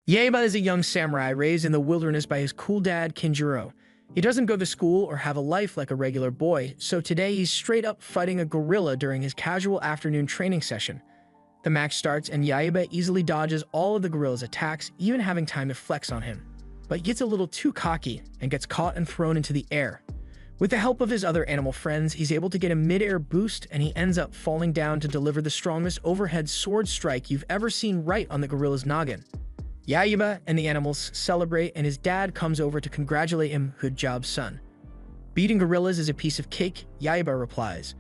Yaiba is a young samurai raised in the wilderness by his cool dad, Kenjuurou. He doesn't go to school or have a life like a regular boy, so today he's straight up fighting a gorilla during his casual afternoon training session. The match starts and Yaiba easily dodges all of the gorilla's attacks, even having time to flex on him. But gets a little too cocky and gets caught and thrown into the air. With the help of his other animal friends, he's able to get a mid-air boost and he ends up falling down to deliver the strongest overhead sword strike you've ever seen right on the gorilla's noggin. Yaiba and the animals celebrate and his dad comes over to congratulate him. "Good job, son." "Beating gorillas is a piece of cake," Yaiba replies.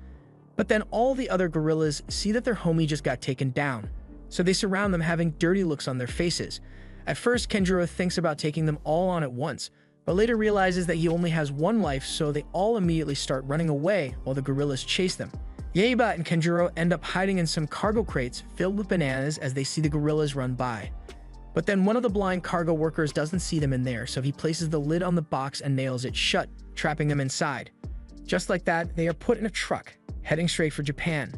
But then all the other gorillas see that their homie just got taken down, so they surround them having dirty looks on their faces. At first, Kenjuurou thinks about taking them all on at once, but later realizes that he only has one life, so they all immediately start running away while the gorillas chase them. Yaiba and Kenjuurou end up hiding in some cargo crates filled with bananas as they see the gorillas run by. But then one of the blind cargo workers doesn't see them in there, so he places the lid on the box and nails it shut, trapping them inside. Just like that, they are put in a truck, heading straight for Japan.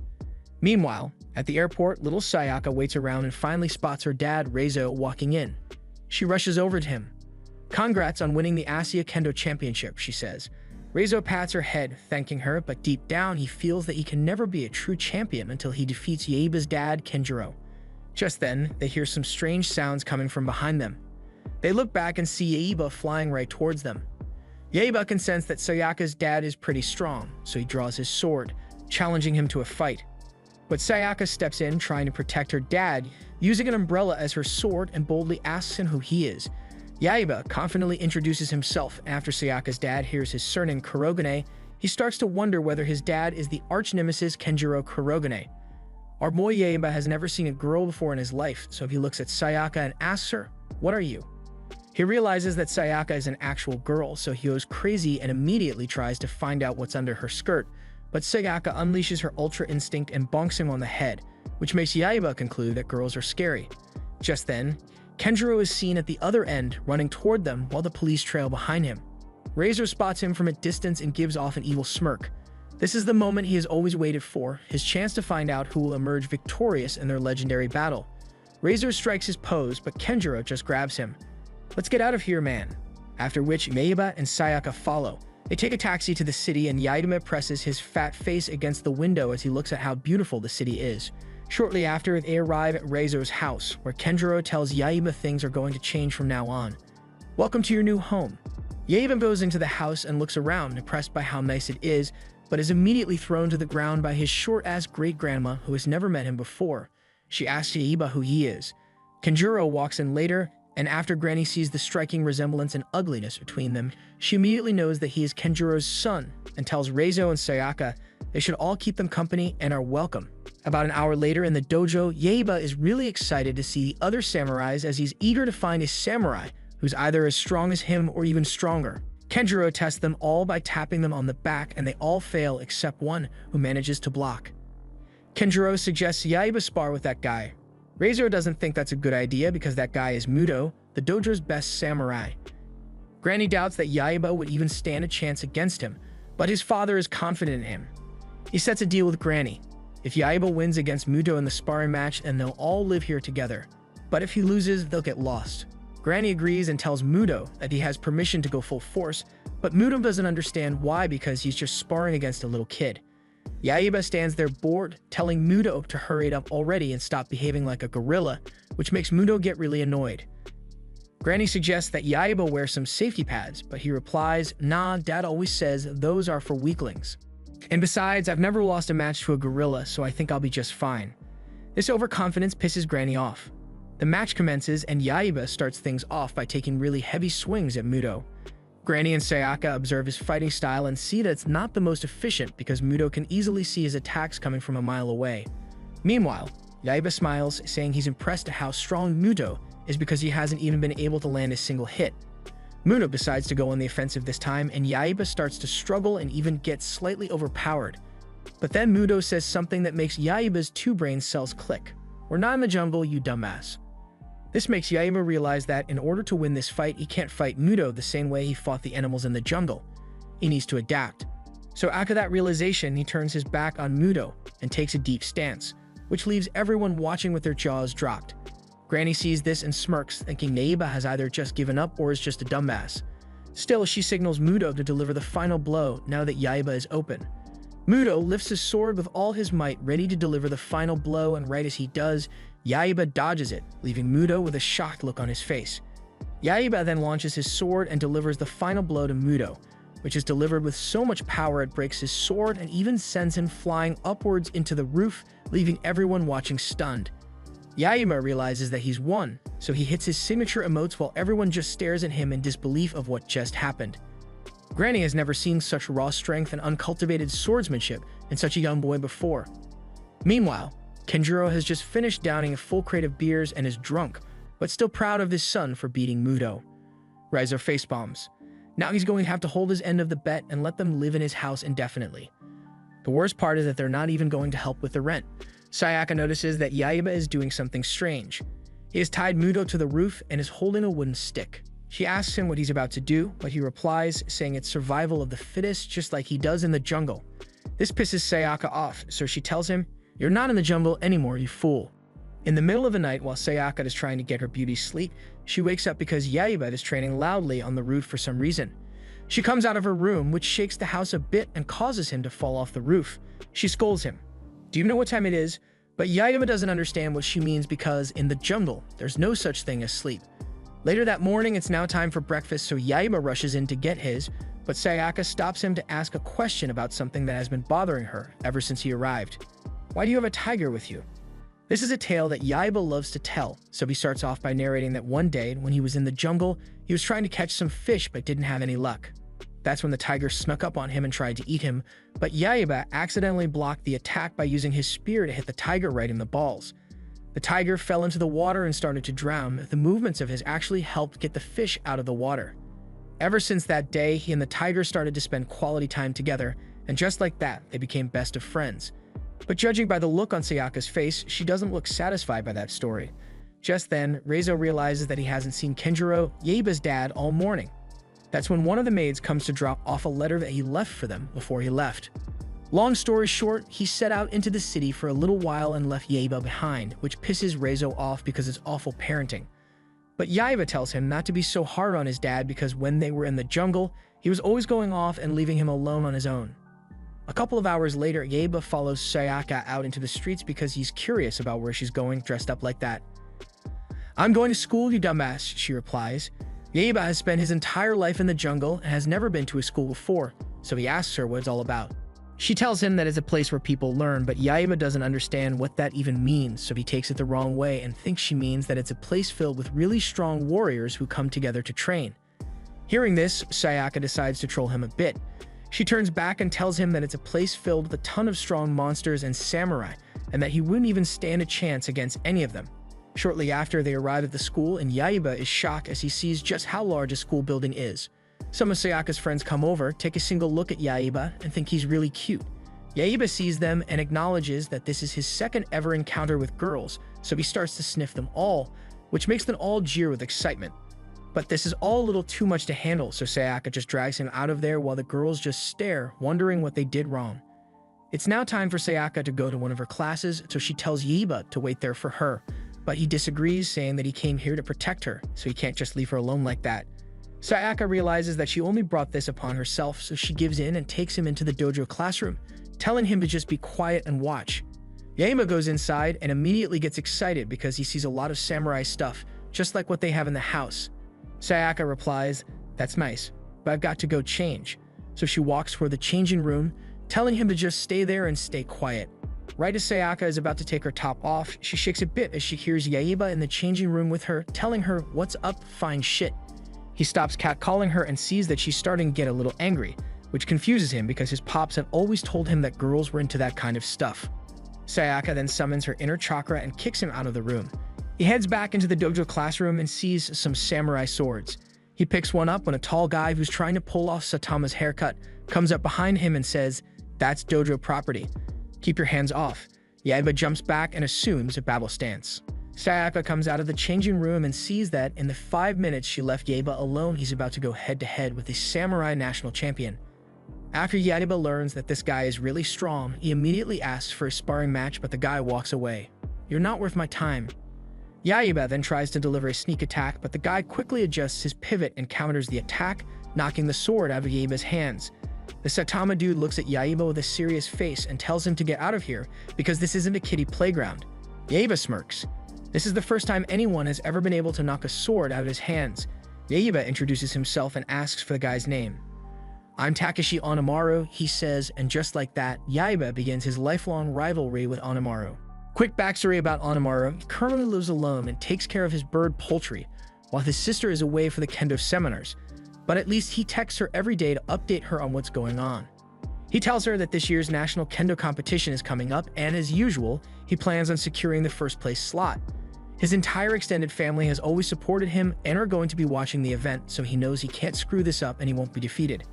Meanwhile, at the airport, little Sayaka waits around and finally spots her dad, Raizou, walking in. She rushes over to him. "Congrats on winning the Asia Kendo Championship," she says. Raizou pats her head, thanking her, but deep down he feels that he can never be a true champion until he defeats Yaiba's dad, Kenjuurou. Just then, they hear some strange sounds coming from behind them. They look back and see Yaiba flying right towards them. Yaiba can sense that Sayaka's dad is pretty strong, so he draws his sword, challenging him to a fight. But Sayaka steps in, trying to protect her dad, using an umbrella as her sword, and boldly asks him who he is. Yaiba confidently introduces himself. After Sayaka's dad hears his surname Kurogane, he starts to wonder whether his dad is the arch-nemesis Kenjuurou Kurogane. Our boy Yaiba has never seen a girl before in his life, so he looks at Sayaka and asks her, "What are you?" He realizes that Sayaka is an actual girl, so he goes crazy and immediately tries to find out what's under her skirt, but Sayaka unleashes her ultra instinct and bonks him on the head, which makes Yaiba conclude that girls are scary. Just then, Kenjuurou is seen at the other end, running toward them while the police trail behind him. Raizou spots him from a distance and gives off an evil smirk. This is the moment he has always waited for, his chance to find out who will emerge victorious in their legendary battle. Raizou strikes his pose, but Kenjuurou just grabs him. "Let's get out of here, man." After which, Yaiba and Sayaka follow. They take a taxi to the city and Yaiba presses his fat face against the window as he looks at how beautiful the city is. Shortly after, they arrive at Raizou's house, where Kenjuurou tells Yaiba things are going to change from now on. "Welcome to your new home." Yaiba goes into the house and looks around, impressed by how nice it is, but is immediately thrown to the ground by his short-ass great-grandma who has never met him before. She asks Yaiba who he is. Kenjuurou walks in later, and after Granny sees the striking resemblance and ugliness between them, she immediately knows that he is Kenjurou's son and tells Raizou and Sayaka they should all keep them company and are welcome. About an hour later in the dojo, Yaiba is really excited to see the other samurais as he's eager to find a samurai who's either as strong as him or even stronger. Kenjuurou tests them all by tapping them on the back, and they all fail except one, who manages to block. Kenjuurou suggests Yaiba spar with that guy. Raizou doesn't think that's a good idea because that guy is Muto, the dojo's best samurai. Granny doubts that Yaiba would even stand a chance against him, but his father is confident in him. He sets a deal with Granny. If Yaiba wins against Muto in the sparring match, then they'll all live here together. But if he loses, they'll get lost. Granny agrees and tells Muto that he has permission to go full force, but Muto doesn't understand why because he's just sparring against a little kid. Yaiba stands there bored, telling Muto to hurry it up already and stop behaving like a gorilla, which makes Muto get really annoyed. Granny suggests that Yaiba wear some safety pads, but he replies, "Nah, Dad always says those are for weaklings. And besides, I've never lost a match to a gorilla, so I think I'll be just fine." This overconfidence pisses Granny off. The match commences and Yaiba starts things off by taking really heavy swings at Muto. Granny and Sayaka observe his fighting style and see that it's not the most efficient because Muto can easily see his attacks coming from a mile away. Meanwhile, Yaiba smiles, saying he's impressed at how strong Muto is because he hasn't even been able to land a single hit. Muto decides to go on the offensive this time and Yaiba starts to struggle and even gets slightly overpowered. But then Muto says something that makes Yaiba's two brain cells click. "We're not in the jungle, you dumbass." This makes Yaiba realize that in order to win this fight, he can't fight Muto the same way he fought the animals in the jungle. He needs to adapt. So after that realization, he turns his back on Muto and takes a deep stance, which leaves everyone watching with their jaws dropped. Granny sees this and smirks, thinking Yaiba has either just given up or is just a dumbass. Still, she signals Muto to deliver the final blow now that Yaiba is open. Muto lifts his sword with all his might, ready to deliver the final blow, and right as he does, Yaiba dodges it, leaving Muto with a shocked look on his face. Yaiba then launches his sword and delivers the final blow to Muto, which is delivered with so much power it breaks his sword and even sends him flying upwards into the roof, leaving everyone watching stunned. Yaiba realizes that he's won, so he hits his signature emotes while everyone just stares at him in disbelief of what just happened. Granny has never seen such raw strength and uncultivated swordsmanship in such a young boy before. Meanwhile, Kenjuurou has just finished downing a full crate of beers and is drunk, but still proud of his son for beating Muto. Raizou facepalms. Now he's going to have to hold his end of the bet and let them live in his house indefinitely. The worst part is that they're not even going to help with the rent. Sayaka notices that Yaiba is doing something strange. He has tied Muto to the roof and is holding a wooden stick. She asks him what he's about to do, but he replies, saying it's survival of the fittest, just like he does in the jungle. This pisses Sayaka off, so she tells him, "You're not in the jungle anymore, you fool." In the middle of the night, while Sayaka is trying to get her beauty sleep, she wakes up because Yaiba is training loudly on the roof for some reason. She comes out of her room, which shakes the house a bit and causes him to fall off the roof. She scolds him. "Do you know what time it is?" But Yaiba doesn't understand what she means because in the jungle, there's no such thing as sleep. Later that morning, it's now time for breakfast, so Yaiba rushes in to get his, but Sayaka stops him to ask a question about something that has been bothering her ever since he arrived. "Why do you have a tiger with you?" This is a tale that Yaiba loves to tell, so he starts off by narrating that one day, when he was in the jungle, he was trying to catch some fish but didn't have any luck. That's when the tiger snuck up on him and tried to eat him, but Yaiba accidentally blocked the attack by using his spear to hit the tiger right in the balls. The tiger fell into the water and started to drown. The movements of his actually helped get the fish out of the water. Ever since that day, he and the tiger started to spend quality time together, and just like that, they became best of friends. But judging by the look on Sayaka's face, she doesn't look satisfied by that story. Just then, Raizou realizes that he hasn't seen Kenjuurou, Yaiba's dad, all morning. That's when one of the maids comes to drop off a letter that he left for them before he left. Long story short, he set out into the city for a little while and left Yaiba behind, which pisses Raizou off because it's awful parenting. But Yaiba tells him not to be so hard on his dad because when they were in the jungle, he was always going off and leaving him alone on his own. A couple of hours later, Yaiba follows Sayaka out into the streets because he's curious about where she's going dressed up like that. "I'm going to school, you dumbass," she replies. Yaiba has spent his entire life in the jungle and has never been to a school before, so he asks her what it's all about. She tells him that it's a place where people learn, but Yaiba doesn't understand what that even means, so he takes it the wrong way and thinks she means that it's a place filled with really strong warriors who come together to train. Hearing this, Sayaka decides to troll him a bit. She turns back and tells him that it's a place filled with a ton of strong monsters and samurai, and that he wouldn't even stand a chance against any of them. Shortly after, they arrive at the school, and Yaiba is shocked as he sees just how large a school building is. Some of Sayaka's friends come over, take a single look at Yaiba, and think he's really cute. Yaiba sees them and acknowledges that this is his second ever encounter with girls, so he starts to sniff them all, which makes them all jeer with excitement. But this is all a little too much to handle, so Sayaka just drags him out of there while the girls just stare, wondering what they did wrong. It's now time for Sayaka to go to one of her classes, so she tells Yaiba to wait there for her, but he disagrees, saying that he came here to protect her, so he can't just leave her alone like that. Sayaka realizes that she only brought this upon herself, so she gives in and takes him into the dojo classroom, telling him to just be quiet and watch. Yaiba goes inside and immediately gets excited because he sees a lot of samurai stuff, just like what they have in the house. Sayaka replies, "That's nice, but I've got to go change." So she walks toward the changing room, telling him to just stay there and stay quiet. Right as Sayaka is about to take her top off, she shakes a bit as she hears Yaiba in the changing room with her, telling her, "What's up, fine shit?" He stops catcalling her and sees that she's starting to get a little angry, which confuses him because his pops had always told him that girls were into that kind of stuff. Sayaka then summons her inner chakra and kicks him out of the room. He heads back into the dojo classroom and sees some samurai swords. He picks one up when a tall guy who's trying to pull off Satama's haircut comes up behind him and says, "That's dojo property. Keep your hands off." Yaiba jumps back and assumes a battle stance. Sayaka comes out of the changing room and sees that in the 5 minutes she left Yaiba alone, he's about to go head-to-head with the samurai national champion. After Yaiba learns that this guy is really strong, he immediately asks for a sparring match, but the guy walks away. "You're not worth my time." Yaiba then tries to deliver a sneak attack, but the guy quickly adjusts his pivot and counters the attack, knocking the sword out of Yaiba's hands. The Saitama dude looks at Yaiba with a serious face and tells him to get out of here because this isn't a kiddie playground. Yaiba smirks. This is the first time anyone has ever been able to knock a sword out of his hands. Yaiba introduces himself and asks for the guy's name. "I'm Takeshi Onimaru," he says, and just like that, Yaiba begins his lifelong rivalry with Onimaru. Quick backstory about Onimaru: he currently lives alone and takes care of his bird poultry, while his sister is away for the kendo seminars. But at least he texts her every day to update her on what's going on. He tells her that this year's national kendo competition is coming up, and as usual, he plans on securing the first place slot. His entire extended family has always supported him and are going to be watching the event, so he knows he can't screw this up and he won't be defeated.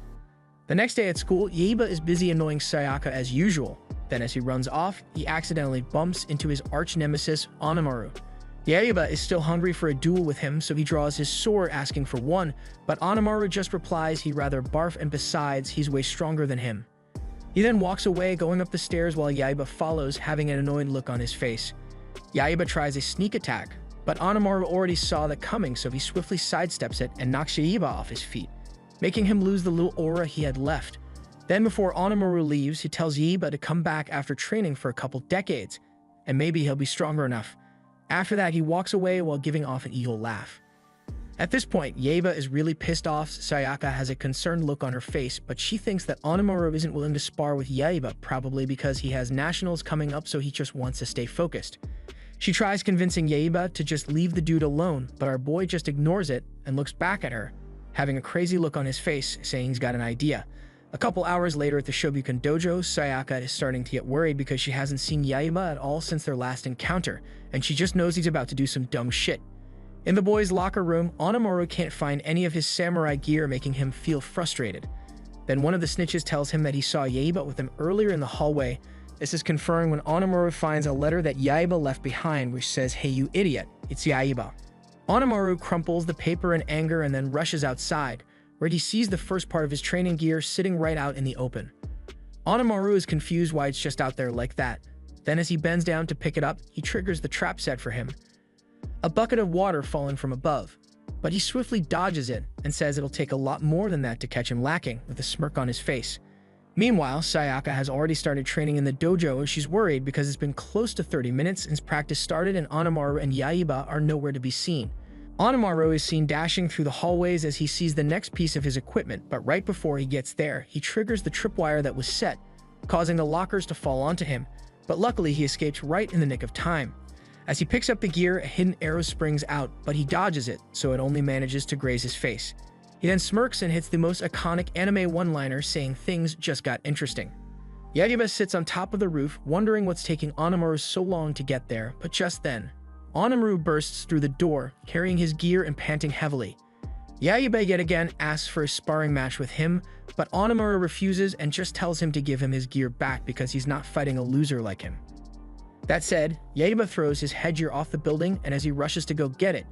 The next day at school, Yaiba is busy annoying Sayaka as usual. Then as he runs off, he accidentally bumps into his arch-nemesis, Onimaru. Yaiba is still hungry for a duel with him, so he draws his sword asking for one, but Onimaru just replies he'd rather barf, and besides, he's way stronger than him. He then walks away, going up the stairs while Yaiba follows, having an annoyed look on his face. Yaiba tries a sneak attack, but Onimaru already saw that coming, so he swiftly sidesteps it and knocks Yaiba off his feet, making him lose the little aura he had left. Then before Onimaru leaves, he tells Yaiba to come back after training for a couple decades, and maybe he'll be stronger enough. After that, he walks away while giving off an evil laugh. At this point, Yaiba is really pissed off. Sayaka has a concerned look on her face, but she thinks that Onimaru isn't willing to spar with Yaiba, probably because he has nationals coming up, so he just wants to stay focused. She tries convincing Yaiba to just leave the dude alone, but our boy just ignores it and looks back at her, having a crazy look on his face, saying he's got an idea. A couple hours later at the Shoryuken dojo, Sayaka is starting to get worried because she hasn't seen Yaiba at all since their last encounter, and she just knows he's about to do some dumb shit. In the boys' locker room, Onimaru can't find any of his samurai gear, making him feel frustrated. Then one of the snitches tells him that he saw Yaiba with him earlier in the hallway. This is confirmed when Onimaru finds a letter that Yaiba left behind, which says, "Hey you idiot, it's Yaiba." Onimaru crumples the paper in anger and then rushes outside, where he sees the first part of his training gear sitting right out in the open. Onimaru is confused why it's just out there like that. Then as he bends down to pick it up, he triggers the trap set for him. A bucket of water falling from above, but he swiftly dodges it and says it'll take a lot more than that to catch him lacking, with a smirk on his face. Meanwhile, Sayaka has already started training in the dojo, and she's worried because it's been close to 30 minutes since practice started and Onimaru and Yaiba are nowhere to be seen. Onimaru is seen dashing through the hallways as he sees the next piece of his equipment, but right before he gets there, he triggers the tripwire that was set, causing the lockers to fall onto him, but luckily he escapes right in the nick of time. As he picks up the gear, a hidden arrow springs out, but he dodges it, so it only manages to graze his face. He then smirks and hits the most iconic anime one-liner, saying things just got interesting. Yaiba sits on top of the roof, wondering what's taking Onimaru so long to get there, but just then, Onimaru bursts through the door, carrying his gear and panting heavily. Yaiba yet again asks for a sparring match with him, but Onimaru refuses and just tells him to give him his gear back because he's not fighting a loser like him. That said, Yaiba throws his headgear off the building, and as he rushes to go get it,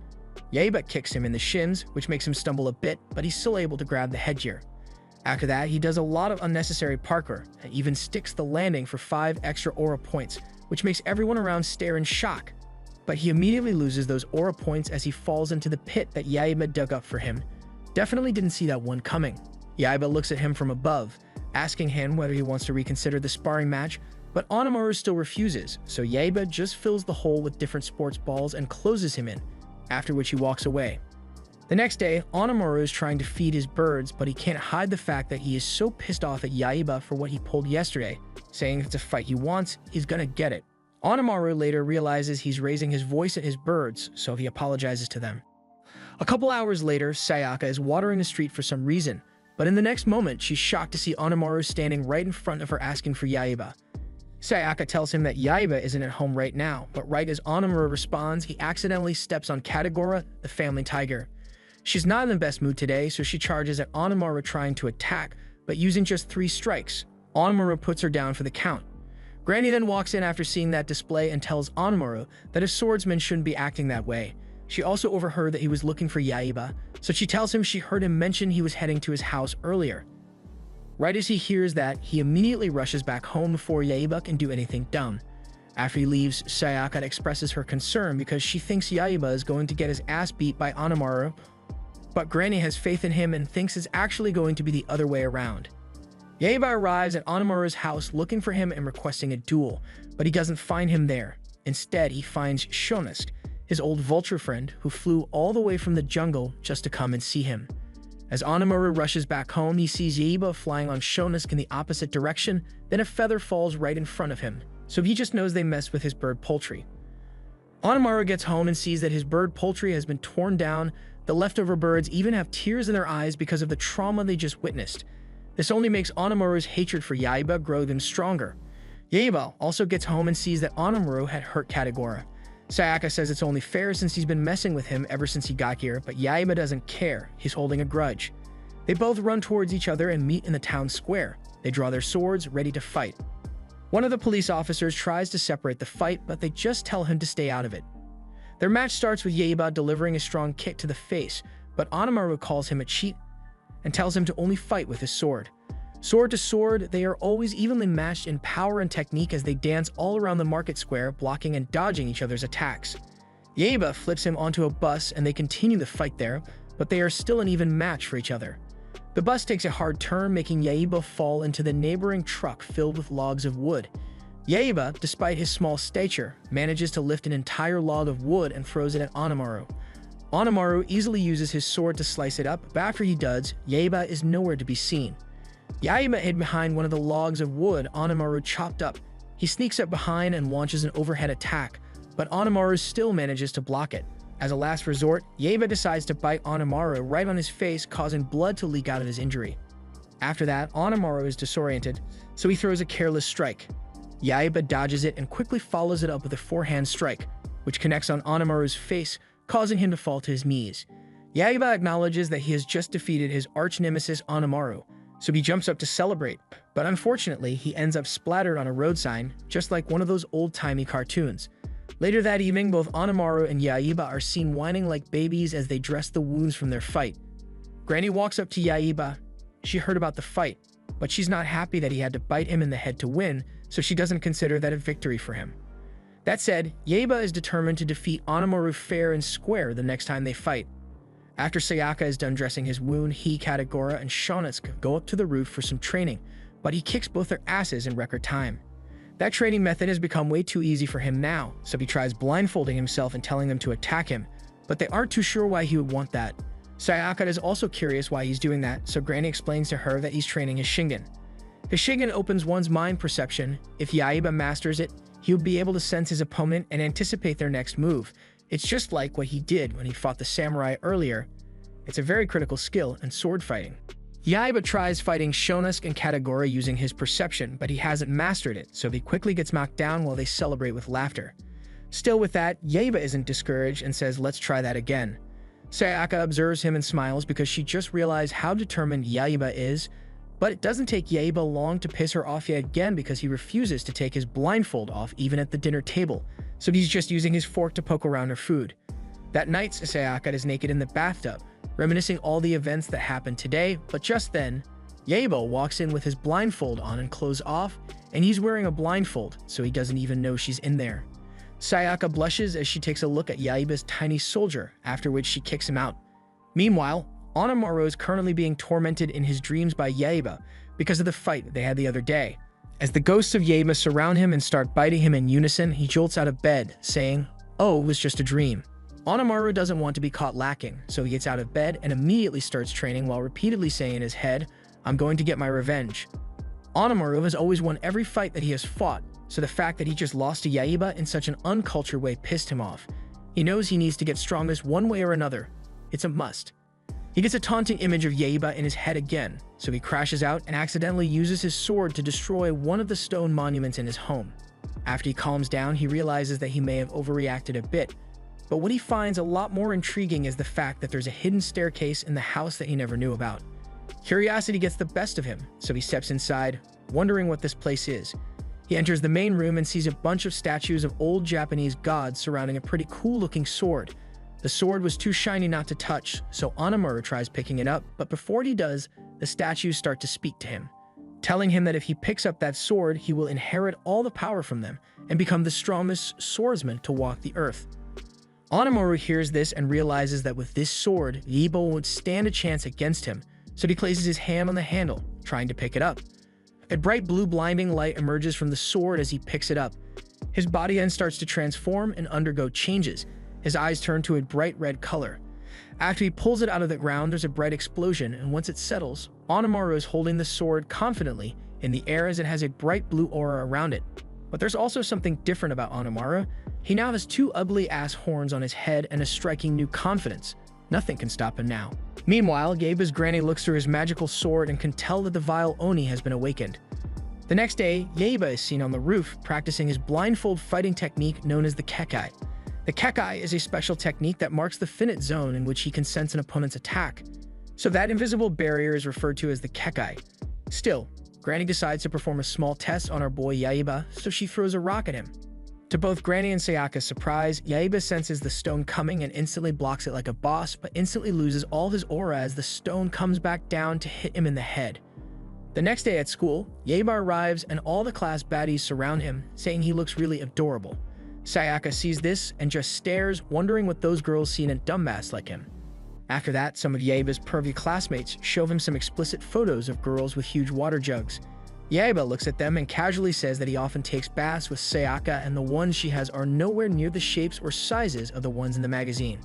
Yaiba kicks him in the shins, which makes him stumble a bit, but he's still able to grab the headgear. After that, he does a lot of unnecessary parkour, and even sticks the landing for 5 extra aura points, which makes everyone around stare in shock. But he immediately loses those aura points as he falls into the pit that Yaiba dug up for him. Definitely didn't see that one coming. Yaiba looks at him from above, asking him whether he wants to reconsider the sparring match, but Onimaru still refuses, so Yaiba just fills the hole with different sports balls and closes him in, after which he walks away. The next day, Onimaru is trying to feed his birds, but he can't hide the fact that he is so pissed off at Yaiba for what he pulled yesterday, saying if it's a fight he wants, he's gonna get it. Onimaru later realizes he's raising his voice at his birds, so he apologizes to them. A couple hours later, Sayaka is watering the street for some reason, but in the next moment, she's shocked to see Onimaru standing right in front of her asking for Yaiba. Sayaka tells him that Yaiba isn't at home right now, but right as Onimaru responds, he accidentally steps on Katagora, the family tiger. She's not in the best mood today, so she charges at Onimaru trying to attack, but using just 3 strikes. Onimaru puts her down for the count. Granny then walks in after seeing that display and tells Onimaru that a swordsman shouldn't be acting that way. She also overheard that he was looking for Yaiba, so she tells him she heard him mention he was heading to his house earlier. Right as he hears that, he immediately rushes back home before Yaiba can do anything dumb. After he leaves, Sayaka expresses her concern because she thinks Yaiba is going to get his ass beat by Onimaru, but Granny has faith in him and thinks it's actually going to be the other way around. Yaiba arrives at Onimaru's house looking for him and requesting a duel, but he doesn't find him there. Instead, he finds Shonusuke, his old vulture friend who flew all the way from the jungle just to come and see him. As Onimaru rushes back home, he sees Yaiba flying on Shonusuke in the opposite direction, then a feather falls right in front of him, so he just knows they messed with his bird poultry. Onimaru gets home and sees that his bird poultry has been torn down. The leftover birds even have tears in their eyes because of the trauma they just witnessed. This only makes Onimaru's hatred for Yaiba grow even stronger. Yaiba also gets home and sees that Onimaru had hurt Katagura. Sayaka says it's only fair since he's been messing with him ever since he got here, but Yaiba doesn't care. He's holding a grudge. They both run towards each other and meet in the town square. They draw their swords, ready to fight. One of the police officers tries to separate the fight, but they just tell him to stay out of it. Their match starts with Yaiba delivering a strong kick to the face, but Onimaru calls him a cheat and tells him to only fight with his sword. Sword to sword, they are always evenly matched in power and technique as they dance all around the market square, blocking and dodging each other's attacks. Yaiba flips him onto a bus and they continue the fight there, but they are still an even match for each other. The bus takes a hard turn, making Yaiba fall into the neighboring truck filled with logs of wood. Yaiba, despite his small stature, manages to lift an entire log of wood and throws it at Onimaru. Onimaru easily uses his sword to slice it up, but after he does, Yaiba is nowhere to be seen. Yaiba hid behind one of the logs of wood Onimaru chopped up. He sneaks up behind and launches an overhead attack, but Onimaru still manages to block it. As a last resort, Yaiba decides to bite Onimaru right on his face, causing blood to leak out of his injury. After that, Onimaru is disoriented, so he throws a careless strike. Yaiba dodges it and quickly follows it up with a forehand strike, which connects on Onimaru's face, causing him to fall to his knees. Yaiba acknowledges that he has just defeated his arch-nemesis Onimaru, so he jumps up to celebrate, but unfortunately, he ends up splattered on a road sign, just like one of those old-timey cartoons. Later that evening, both Onimaru and Yaiba are seen whining like babies as they dress the wounds from their fight. Granny walks up to Yaiba. She heard about the fight, but she's not happy that he had to bite him in the head to win, so she doesn't consider that a victory for him. That said, Yaiba is determined to defeat Onimaru fair and square the next time they fight. After Sayaka is done dressing his wound, he, Katagura, and Shonusuke go up to the roof for some training, but he kicks both their asses in record time. That training method has become way too easy for him now, so he tries blindfolding himself and telling them to attack him, but they aren't too sure why he would want that. Sayaka is also curious why he's doing that, so Granny explains to her that he's training his Shingen. His Shingen opens one's mind perception. If Yaiba masters it, he would be able to sense his opponent and anticipate their next move. It's just like what he did when he fought the samurai earlier. It's a very critical skill in sword fighting. Yaiba tries fighting Shonusuke and Katagura using his perception, but he hasn't mastered it, so he quickly gets knocked down while they celebrate with laughter. Still with that, Yaiba isn't discouraged and says, "Let's try that again." Sayaka observes him and smiles because she just realized how determined Yaiba is, but it doesn't take Yaiba long to piss her off yet again because he refuses to take his blindfold off even at the dinner table, so he's just using his fork to poke around her food. That night, Sayaka is naked in the bathtub, reminiscing all the events that happened today, but just then, Yaiba walks in with his blindfold on and clothes off, and he's wearing a blindfold, so he doesn't even know she's in there. Sayaka blushes as she takes a look at Yaiba's tiny soldier, after which she kicks him out. Meanwhile, Onimaru is currently being tormented in his dreams by Yaiba because of the fight they had the other day. As the ghosts of Yaiba surround him and start biting him in unison, he jolts out of bed, saying, "Oh, it was just a dream." Onimaru doesn't want to be caught lacking, so he gets out of bed and immediately starts training while repeatedly saying in his head, "I'm going to get my revenge." Onimaru has always won every fight that he has fought, so the fact that he just lost to Yaiba in such an uncultured way pissed him off. He knows he needs to get strongest one way or another. It's a must. He gets a taunting image of Yaiba in his head again, so he crashes out and accidentally uses his sword to destroy one of the stone monuments in his home. After he calms down, he realizes that he may have overreacted a bit, but what he finds a lot more intriguing is the fact that there's a hidden staircase in the house that he never knew about. Curiosity gets the best of him, so he steps inside, wondering what this place is. He enters the main room and sees a bunch of statues of old Japanese gods surrounding a pretty cool-looking sword. The sword was too shiny not to touch, so Onimaru tries picking it up, but before he does, the statues start to speak to him. telling him that if he picks up that sword, he will inherit all the power from them and become the strongest swordsman to walk the earth. Onimaru hears this and realizes that with this sword, Yaiba won't stand a chance against him, so he places his hand on the handle, trying to pick it up. A bright blue blinding light emerges from the sword as he picks it up. His body then starts to transform and undergo changes. His eyes turn to a bright red color. After he pulls it out of the ground, there's a bright explosion, and once it settles, Onimaru is holding the sword confidently in the air as it has a bright blue aura around it. But there's also something different about Onimaru. He now has two ugly-ass horns on his head and a striking new confidence. Nothing can stop him now. Meanwhile, Yaiba's granny looks through his magical sword and can tell that the vile Oni has been awakened. The next day, Yaiba is seen on the roof practicing his blindfold fighting technique known as the Kekai. The Kekai is a special technique that marks the finite zone in which he can sense an opponent's attack. So that invisible barrier is referred to as the Kekai. Still, Granny decides to perform a small test on our boy Yaiba, so she throws a rock at him. To both Granny and Sayaka's surprise, Yaiba senses the stone coming and instantly blocks it like a boss, but instantly loses all his aura as the stone comes back down to hit him in the head. The next day at school, Yaiba arrives and all the class baddies surround him, saying he looks really adorable. Sayaka sees this and just stares, wondering what those girls see in a dumbass like him. After that, some of Yaiba's pervy classmates show him some explicit photos of girls with huge water jugs. Yaiba looks at them and casually says that he often takes baths with Sayaka and the ones she has are nowhere near the shapes or sizes of the ones in the magazine.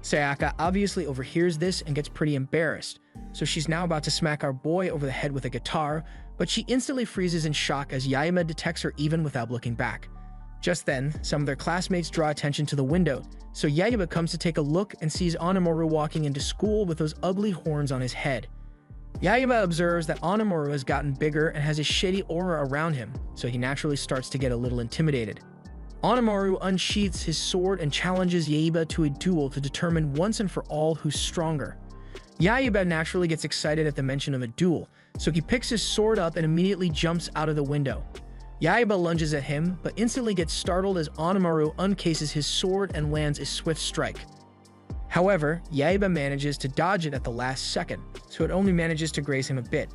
Sayaka obviously overhears this and gets pretty embarrassed, so she's now about to smack our boy over the head with a guitar, but she instantly freezes in shock as Yaiba detects her even without looking back. Just then, some of their classmates draw attention to the window, so Yaiba comes to take a look and sees Onimaru walking into school with those ugly horns on his head. Yaiba observes that Onimaru has gotten bigger and has a shady aura around him, so he naturally starts to get a little intimidated. Onimaru unsheaths his sword and challenges Yaiba to a duel to determine once and for all who's stronger. Yaiba naturally gets excited at the mention of a duel, so he picks his sword up and immediately jumps out of the window. Yaiba lunges at him, but instantly gets startled as Onimaru uncases his sword and lands a swift strike. However, Yaiba manages to dodge it at the last second, so it only manages to graze him a bit.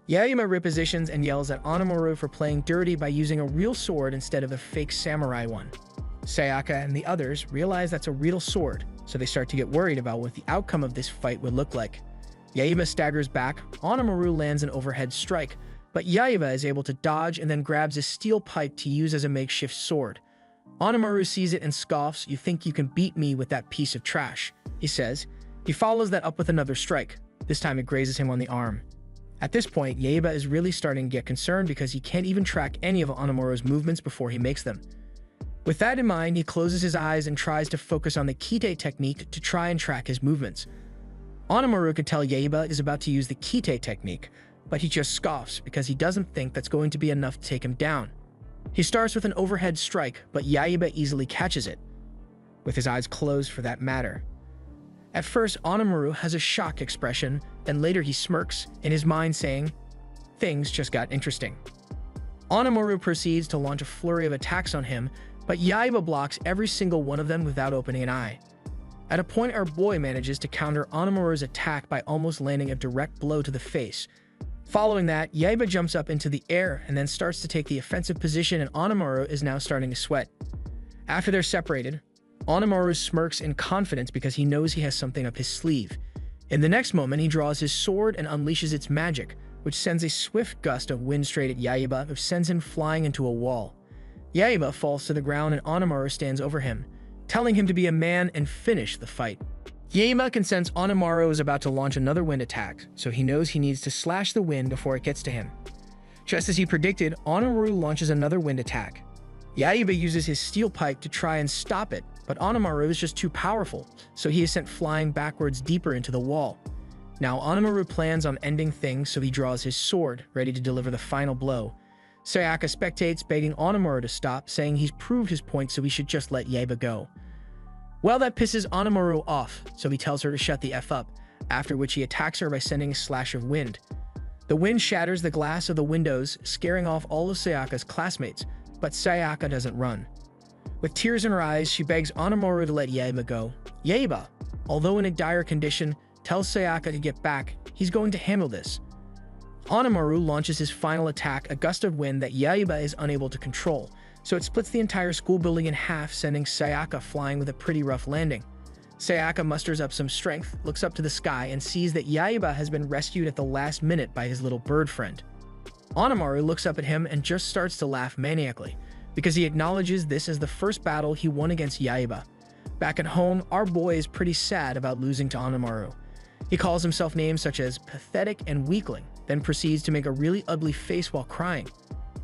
Yaiba repositions and yells at Onimaru for playing dirty by using a real sword instead of a fake samurai one. Sayaka and the others realize that's a real sword, so they start to get worried about what the outcome of this fight would look like. Yaiba staggers back, Onimaru lands an overhead strike, but Yaiba is able to dodge and then grabs a steel pipe to use as a makeshift sword. Onimaru sees it and scoffs, "You think you can beat me with that piece of trash," he says. He follows that up with another strike. This time it grazes him on the arm. At this point, Yaiba is really starting to get concerned because he can't even track any of Onimaru's movements before he makes them. With that in mind, he closes his eyes and tries to focus on the Kite technique to try and track his movements. Onimaru could tell Yaiba is about to use the Kite technique, but he just scoffs because he doesn't think that's going to be enough to take him down. He starts with an overhead strike, but Yaiba easily catches it, with his eyes closed for that matter. At first, Onimaru has a shocked expression, then later he smirks, in his mind saying, "Things just got interesting." Onimaru proceeds to launch a flurry of attacks on him, but Yaiba blocks every single one of them without opening an eye. At a point, our boy manages to counter Onimaru's attack by almost landing a direct blow to the face. Following that, Yaiba jumps up into the air and then starts to take the offensive position, and Onimaru is now starting to sweat. After they're separated, Onimaru smirks in confidence because he knows he has something up his sleeve. In the next moment, he draws his sword and unleashes its magic, which sends a swift gust of wind straight at Yaiba, which sends him flying into a wall. Yaiba falls to the ground and Onimaru stands over him, telling him to be a man and finish the fight. Yaiba can sense Onimaru is about to launch another wind attack, so he knows he needs to slash the wind before it gets to him. Just as he predicted, Onimaru launches another wind attack. Yaiba uses his steel pipe to try and stop it, but Onimaru is just too powerful, so he is sent flying backwards deeper into the wall. Now Onimaru plans on ending things, so he draws his sword, ready to deliver the final blow. Sayaka spectates, begging Onimaru to stop, saying he's proved his point so he should just let Yaiba go. Well, that pisses Onimaru off, so he tells her to shut the F up, after which he attacks her by sending a slash of wind. The wind shatters the glass of the windows, scaring off all of Sayaka's classmates, but Sayaka doesn't run. With tears in her eyes, she begs Onimaru to let Yaiba go. Yaiba, although in a dire condition, tells Sayaka to get back, he's going to handle this. Onimaru launches his final attack, a gust of wind that Yaiba is unable to control, so it splits the entire school building in half, sending Sayaka flying with a pretty rough landing. Sayaka musters up some strength, looks up to the sky, and sees that Yaiba has been rescued at the last minute by his little bird friend. Onimaru looks up at him and just starts to laugh maniacally, because he acknowledges this as the first battle he won against Yaiba. Back at home, our boy is pretty sad about losing to Onimaru. He calls himself names such as pathetic and weakling, then proceeds to make a really ugly face while crying.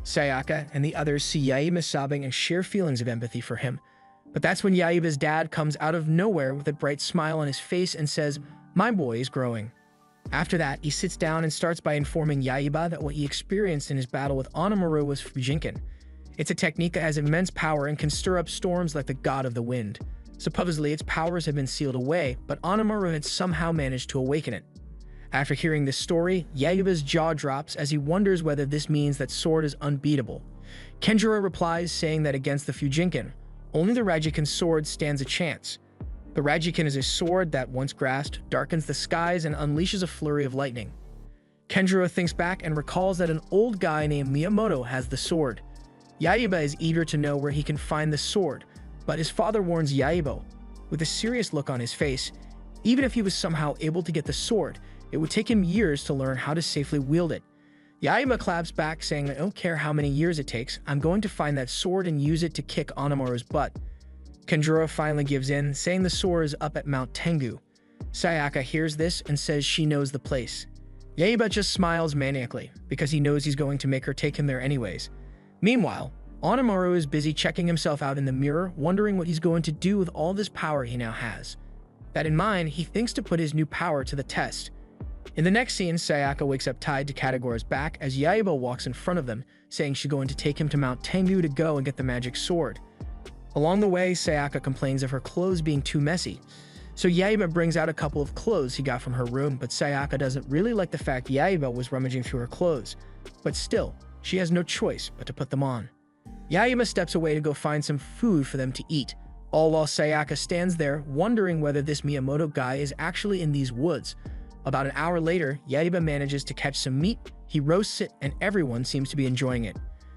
Sayaka and the others see Yaiba sobbing and share feelings of empathy for him. But that's when Yaiba's dad comes out of nowhere with a bright smile on his face and says, "My boy is growing." After that, he sits down and starts by informing Yaiba that what he experienced in his battle with Onimaru was Fujinkan. It's a technique that has immense power and can stir up storms like the god of the wind. Supposedly, its powers have been sealed away, but Onimaru had somehow managed to awaken it. After hearing this story, Yaiba's jaw drops as he wonders whether this means that sword is unbeatable. Kenjuurou replies, saying that against the Fujinkan, only the Rajikan sword stands a chance. The Rajikan is a sword that, once grasped, darkens the skies and unleashes a flurry of lightning. Kenjuurou thinks back and recalls that an old guy named Miyamoto has the sword. Yaiba is eager to know where he can find the sword, but his father warns Yaiba, with a serious look on his face, even if he was somehow able to get the sword, it would take him years to learn how to safely wield it. Yaiba claps back, saying, "I don't care how many years it takes, I'm going to find that sword and use it to kick Onimaru's butt." Kenjuurou finally gives in, saying the sword is up at Mount Tengu. Sayaka hears this and says she knows the place. Yaiba just smiles maniacally, because he knows he's going to make her take him there anyways. Meanwhile, Onimaru is busy checking himself out in the mirror, wondering what he's going to do with all this power he now has. That in mind, he thinks to put his new power to the test. In the next scene, Sayaka wakes up tied to Katagora's back as Yaiba walks in front of them, saying she's going to take him to Mount Tengu to go and get the magic sword. Along the way, Sayaka complains of her clothes being too messy, so Yaiba brings out a couple of clothes he got from her room, but Sayaka doesn't really like the fact Yaiba was rummaging through her clothes. But still, she has no choice but to put them on. Yaiba steps away to go find some food for them to eat, all while Sayaka stands there wondering whether this Miyamoto guy is actually in these woods. About an hour later, Yaiba manages to catch some meat, he roasts it, and everyone seems to be enjoying it.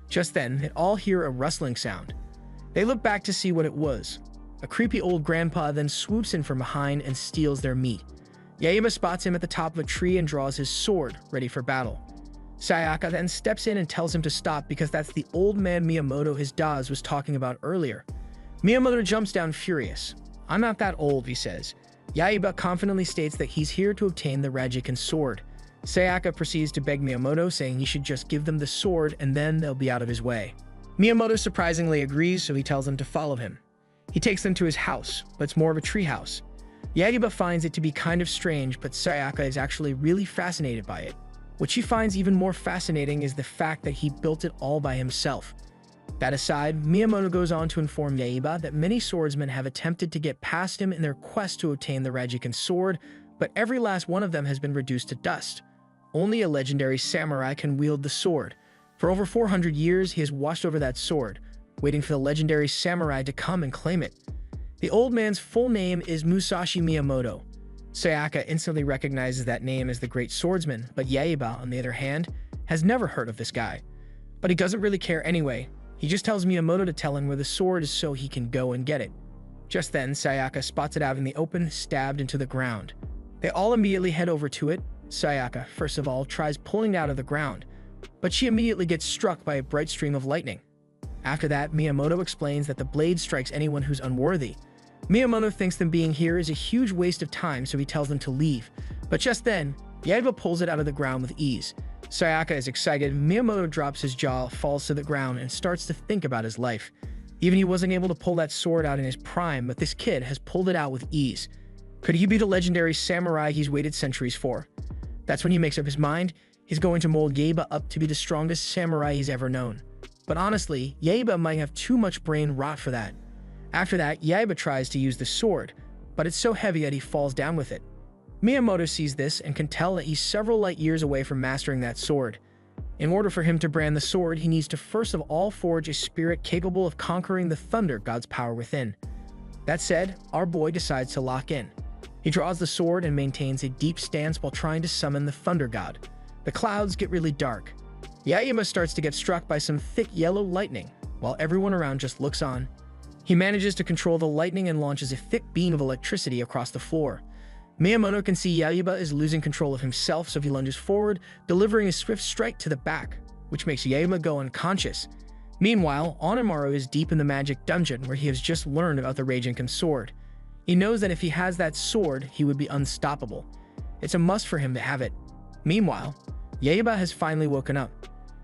Just then, they all hear a rustling sound. They look back to see what it was. A creepy old grandpa then swoops in from behind and steals their meat. Yaiba spots him at the top of a tree and draws his sword, ready for battle. Sayaka then steps in and tells him to stop because that's the old man Miyamoto his Daz was talking about earlier. Miyamoto jumps down furious. "I'm not that old," he says. Yaiba confidently states that he's here to obtain the Rajikan sword. Sayaka proceeds to beg Miyamoto, saying he should just give them the sword and then they'll be out of his way. Miyamoto surprisingly agrees, so he tells them to follow him. He takes them to his house, but it's more of a tree house. Yaiba finds it to be kind of strange, but Sayaka is actually really fascinated by it. What she finds even more fascinating is the fact that he built it all by himself. That aside, Miyamoto goes on to inform Yaiba that many swordsmen have attempted to get past him in their quest to obtain the Rajikan sword, but every last one of them has been reduced to dust. Only a legendary samurai can wield the sword. For over 400 years, he has watched over that sword, waiting for the legendary samurai to come and claim it. The old man's full name is Musashi Miyamoto. Sayaka instantly recognizes that name as the great swordsman, but Yaiba, on the other hand, has never heard of this guy. But he doesn't really care anyway. He just tells Miyamoto to tell him where the sword is so he can go and get it. Just then, Sayaka spots it out in the open, stabbed into the ground. They all immediately head over to it. Sayaka, first of all, tries pulling it out of the ground, but she immediately gets struck by a bright stream of lightning. After that, Miyamoto explains that the blade strikes anyone who's unworthy. Miyamoto thinks them being here is a huge waste of time, so he tells them to leave. But just then, Yaiba pulls it out of the ground with ease. Sayaka is excited, Miyamoto drops his jaw, falls to the ground, and starts to think about his life. Even he wasn't able to pull that sword out in his prime, but this kid has pulled it out with ease. Could he be the legendary samurai he's waited centuries for? That's when he makes up his mind. He's going to mold Yaiba up to be the strongest samurai he's ever known. But honestly, Yaiba might have too much brain rot for that. After that, Yaiba tries to use the sword, but it's so heavy that he falls down with it. Miyamoto sees this and can tell that he's several light years away from mastering that sword. In order for him to brand the sword, he needs to first of all forge a spirit capable of conquering the thunder god's power within. That said, our boy decides to lock in. He draws the sword and maintains a deep stance while trying to summon the thunder god. The clouds get really dark. Yaiba starts to get struck by some thick yellow lightning, while everyone around just looks on. He manages to control the lightning and launches a thick beam of electricity across the floor. Miyamoto can see Yaiba is losing control of himself, so he lunges forward, delivering a swift strike to the back, which makes Yaiba go unconscious. Meanwhile, Onimaru is deep in the magic dungeon where he has just learned about the Raijinkan sword. He knows that if he has that sword, he would be unstoppable. It's a must for him to have it. Meanwhile, Yaiba has finally woken up.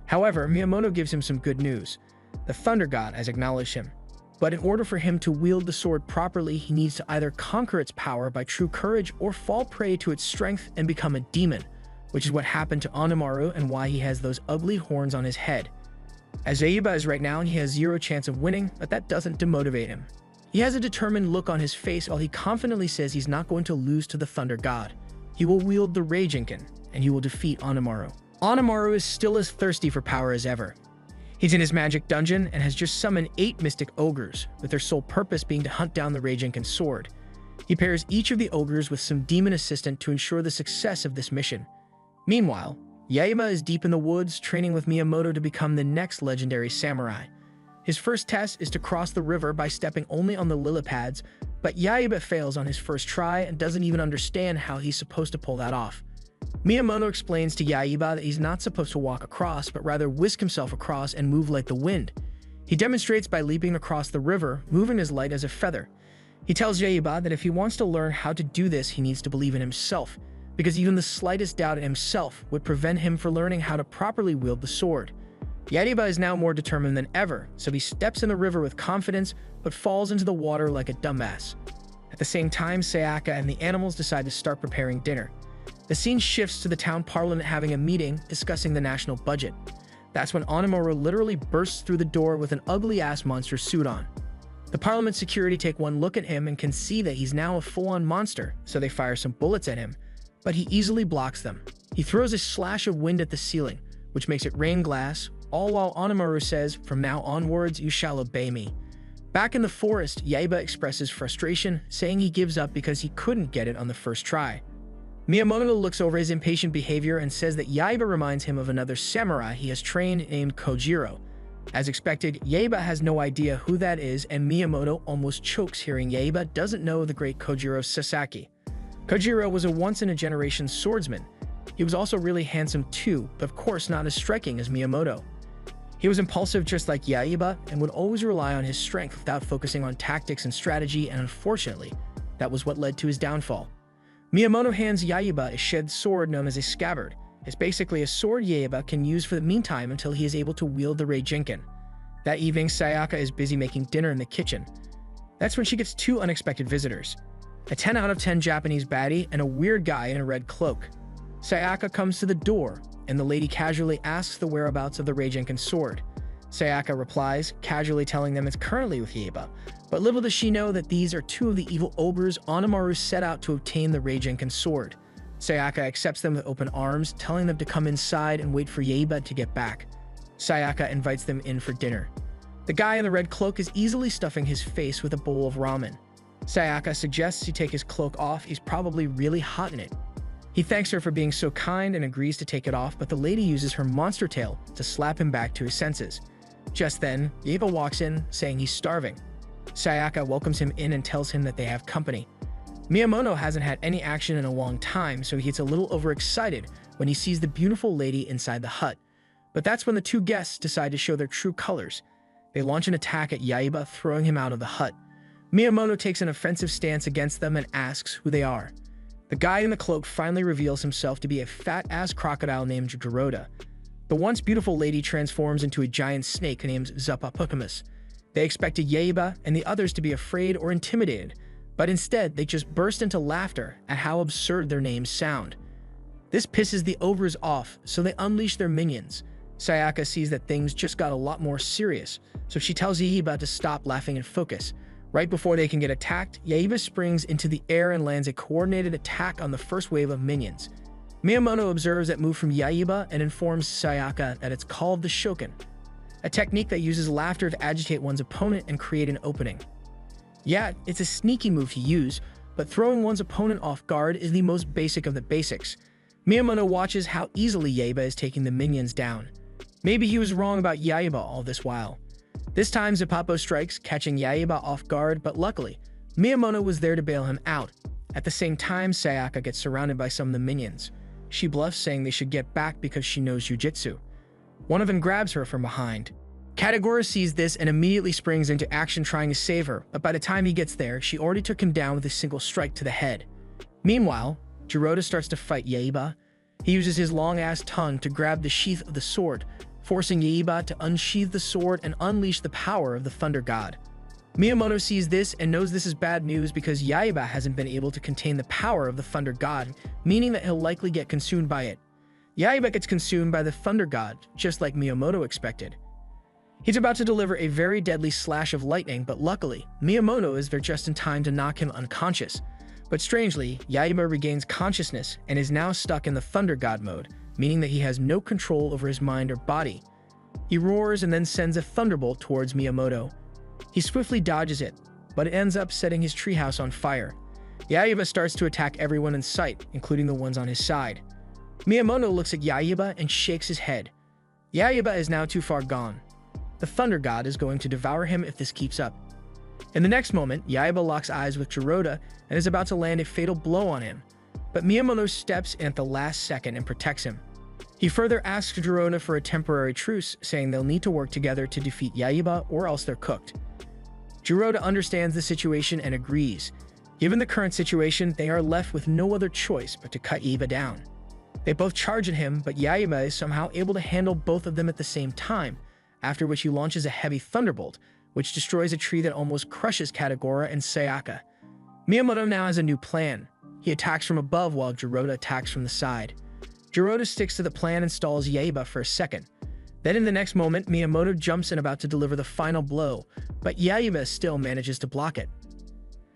However, Miyamoto gives him some good news. The Thunder God has acknowledged him. But in order for him to wield the sword properly, he needs to either conquer its power by true courage or fall prey to its strength and become a demon, which is what happened to Onimaru and why he has those ugly horns on his head. As Yaiba is right now, he has zero chance of winning, but that doesn't demotivate him. He has a determined look on his face while he confidently says he's not going to lose to the Thunder God. He will wield the Raijinkan, and he will defeat Onimaru. Onimaru is still as thirsty for power as ever. He's in his magic dungeon and has just summoned 8 mystic ogres, with their sole purpose being to hunt down the Raijinkan sword. He pairs each of the ogres with some demon assistant to ensure the success of this mission. Meanwhile, Yaiba is deep in the woods, training with Miyamoto to become the next legendary samurai. His first test is to cross the river by stepping only on the lily pads, but Yaiba fails on his first try and doesn't even understand how he's supposed to pull that off. Miyamoto explains to Yaiba that he's not supposed to walk across, but rather whisk himself across and move like the wind. He demonstrates by leaping across the river, moving as light as a feather. He tells Yaiba that if he wants to learn how to do this, he needs to believe in himself, because even the slightest doubt in himself would prevent him from learning how to properly wield the sword. Yaiba is now more determined than ever, so he steps in the river with confidence, but falls into the water like a dumbass. At the same time, Sayaka and the animals decide to start preparing dinner. The scene shifts to the town parliament having a meeting discussing the national budget. That's when Onimaru literally bursts through the door with an ugly-ass monster suit on. The parliament security take one look at him and can see that he's now a full-on monster, so they fire some bullets at him, but he easily blocks them. He throws a slash of wind at the ceiling, which makes it rain glass, all while Onimaru says, "From now onwards, you shall obey me." Back in the forest, Yaiba expresses frustration, saying he gives up because he couldn't get it on the first try. Miyamoto looks over his impatient behavior and says that Yaiba reminds him of another samurai he has trained named Kenjuurou. As expected, Yaiba has no idea who that is, and Miyamoto almost chokes hearing Yaiba doesn't know the great Kenjuurou Sasaki. Kenjuurou was a once-in-a-generation swordsman. He was also really handsome too, but of course not as striking as Miyamoto. He was impulsive just like Yaiba and would always rely on his strength without focusing on tactics and strategy, and unfortunately, that was what led to his downfall. Miyamoto hands Yaiba a shed sword known as a scabbard. It's basically a sword Yaiba can use for the meantime until he is able to wield the Raijinkan. That evening, Sayaka is busy making dinner in the kitchen. That's when she gets 2 unexpected visitors. A 10 out of 10 Japanese baddie and a weird guy in a red cloak. Sayaka comes to the door, and the lady casually asks the whereabouts of the Raijinkan sword. Sayaka replies, casually telling them it's currently with Yaiba, but little does she know that these are 2 of the evil ogres Onimaru set out to obtain the Raijinkan sword. Sayaka accepts them with open arms, telling them to come inside and wait for Yaiba to get back. Sayaka invites them in for dinner. The guy in the red cloak is easily stuffing his face with a bowl of ramen. Sayaka suggests he take his cloak off, he's probably really hot in it. He thanks her for being so kind and agrees to take it off, but the lady uses her monster tail to slap him back to his senses. Just then, Yaiba walks in, saying he's starving. Sayaka welcomes him in and tells him that they have company. Miyamoto hasn't had any action in a long time, so he gets a little overexcited when he sees the beautiful lady inside the hut. But that's when the 2 guests decide to show their true colors. They launch an attack at Yaiba, throwing him out of the hut. Miyamoto takes an offensive stance against them and asks who they are. The guy in the cloak finally reveals himself to be a fat-ass crocodile named Garuda. The once beautiful lady transforms into a giant snake named Zapapukamus. They expected Yaiba and the others to be afraid or intimidated, but instead they just burst into laughter at how absurd their names sound. This pisses the ogres off, so they unleash their minions. Sayaka sees that things just got a lot more serious, so she tells Yaiba to stop laughing and focus. Right before they can get attacked, Yaiba springs into the air and lands a coordinated attack on the first wave of minions. Miyamoto observes that move from Yaiba and informs Sayaka that it's called the Shoken, a technique that uses laughter to agitate one's opponent and create an opening. Yeah, it's a sneaky move to use, but throwing one's opponent off guard is the most basic of the basics. Miyamoto watches how easily Yaiba is taking the minions down. Maybe he was wrong about Yaiba all this while. This time Zeppapo strikes, catching Yaiba off guard, but luckily, Miyamoto was there to bail him out. At the same time, Sayaka gets surrounded by some of the minions. She bluffs, saying they should get back because she knows jujitsu. One of them grabs her from behind. Katagura sees this and immediately springs into action trying to save her, but by the time he gets there, she already took him down with a single strike to the head. Meanwhile, Jiroda starts to fight Yaiba. He uses his long-ass tongue to grab the sheath of the sword, forcing Yaiba to unsheath the sword and unleash the power of the Thunder God. Miyamoto sees this and knows this is bad news because Yaiba hasn't been able to contain the power of the Thunder God, meaning that he'll likely get consumed by it. Yaiba gets consumed by the Thunder God, just like Miyamoto expected. He's about to deliver a very deadly slash of lightning, but luckily, Miyamoto is there just in time to knock him unconscious. But strangely, Yaiba regains consciousness and is now stuck in the Thunder God mode, meaning that he has no control over his mind or body. He roars and then sends a thunderbolt towards Miyamoto. He swiftly dodges it, but it ends up setting his treehouse on fire. Yaiba starts to attack everyone in sight, including the ones on his side. Miyamoto looks at Yaiba and shakes his head. Yaiba is now too far gone. The Thunder God is going to devour him if this keeps up. In the next moment, Yaiba locks eyes with Jiroda and is about to land a fatal blow on him, but Miyamoto steps in at the last second and protects him. He further asks Jiroda for a temporary truce, saying they'll need to work together to defeat Yaiba or else they're cooked. Jiroda understands the situation and agrees. Given the current situation, they are left with no other choice but to cut Yaiba down. They both charge at him, but Yaiba is somehow able to handle both of them at the same time, after which he launches a heavy thunderbolt, which destroys a tree that almost crushes Katagura and Sayaka. Miyamoto now has a new plan. He attacks from above while Jiroda attacks from the side. Jiroda sticks to the plan and stalls Yaiba for a second. Then in the next moment, Miyamoto jumps in about to deliver the final blow, but Yaiba still manages to block it.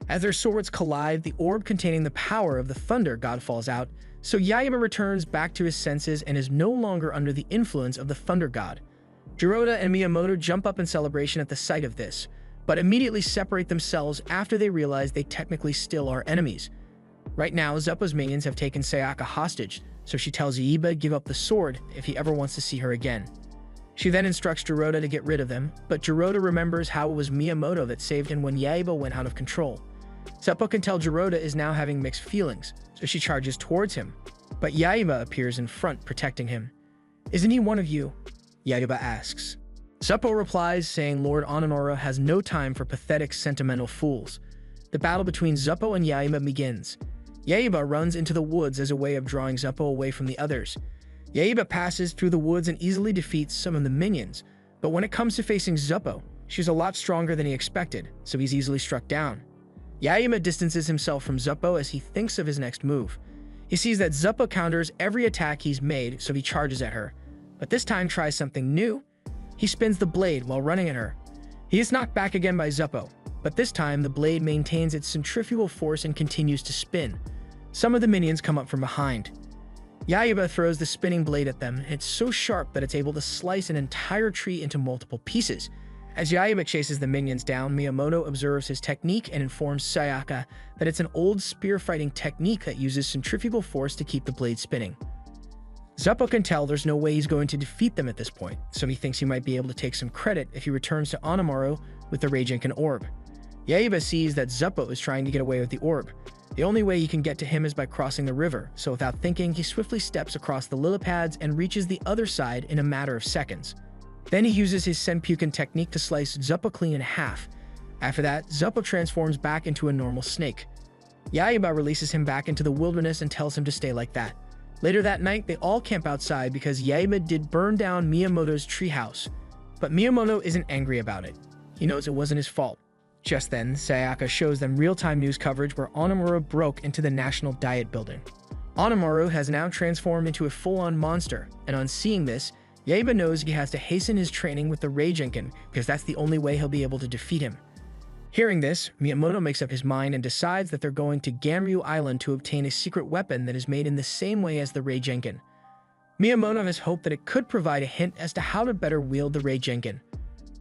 As their swords collide, the orb containing the power of the Thunder God falls out, so Yaiba returns back to his senses and is no longer under the influence of the Thunder God. Jiroda and Miyamoto jump up in celebration at the sight of this, but immediately separate themselves after they realize they technically still are enemies. Right now, Zeppo's minions have taken Sayaka hostage, so she tells Yaiba to give up the sword if he ever wants to see her again. She then instructs Jiroda to get rid of them, but Jiroda remembers how it was Miyamoto that saved him when Yaiba went out of control. Zeppo can tell Jiroda is now having mixed feelings, so she charges towards him, but Yaiba appears in front protecting him. "Isn't he one of you?" Yaiba asks. Zeppo replies, saying Lord Onimaru has no time for pathetic, sentimental fools. The battle between Zeppo and Yaiba begins. Yaiba runs into the woods as a way of drawing Zeppo away from the others. Yaiba passes through the woods and easily defeats some of the minions, but when it comes to facing Zeppo, she's a lot stronger than he expected, so he's easily struck down. Yaiba distances himself from Zeppo as he thinks of his next move. He sees that Zeppo counters every attack he's made, so he charges at her, but this time tries something new. He spins the blade while running at her. He is knocked back again by Zeppo, but this time the blade maintains its centrifugal force and continues to spin. Some of the minions come up from behind. Yaiba throws the spinning blade at them, and it's so sharp that it's able to slice an entire tree into multiple pieces. As Yaiba chases the minions down, Miyamoto observes his technique and informs Sayaka that it's an old spear fighting technique that uses centrifugal force to keep the blade spinning. Zeppo can tell there's no way he's going to defeat them at this point, so he thinks he might be able to take some credit if he returns to Onimaru with the Raijinkan orb. Yaiba sees that Zeppo is trying to get away with the orb. The only way he can get to him is by crossing the river, so without thinking, he swiftly steps across the lily pads and reaches the other side in a matter of seconds. Then he uses his Senpuken technique to slice Zeppo clean in half. After that, Zeppo transforms back into a normal snake. Yaiba releases him back into the wilderness and tells him to stay like that. Later that night, they all camp outside because Yaiba did burn down Miyamoto's treehouse. But Miyamoto isn't angry about it. He knows it wasn't his fault. Just then, Sayaka shows them real-time news coverage where Onimaru broke into the National Diet Building. Onimaru has now transformed into a full-on monster, and on seeing this, Yaiba knows he has to hasten his training with the Raijinkan because that's the only way he'll be able to defeat him. Hearing this, Miyamoto makes up his mind and decides that they're going to Ganryu Island to obtain a secret weapon that is made in the same way as the Raijinkan. Miyamoto has hoped that it could provide a hint as to how to better wield the Raijinkan.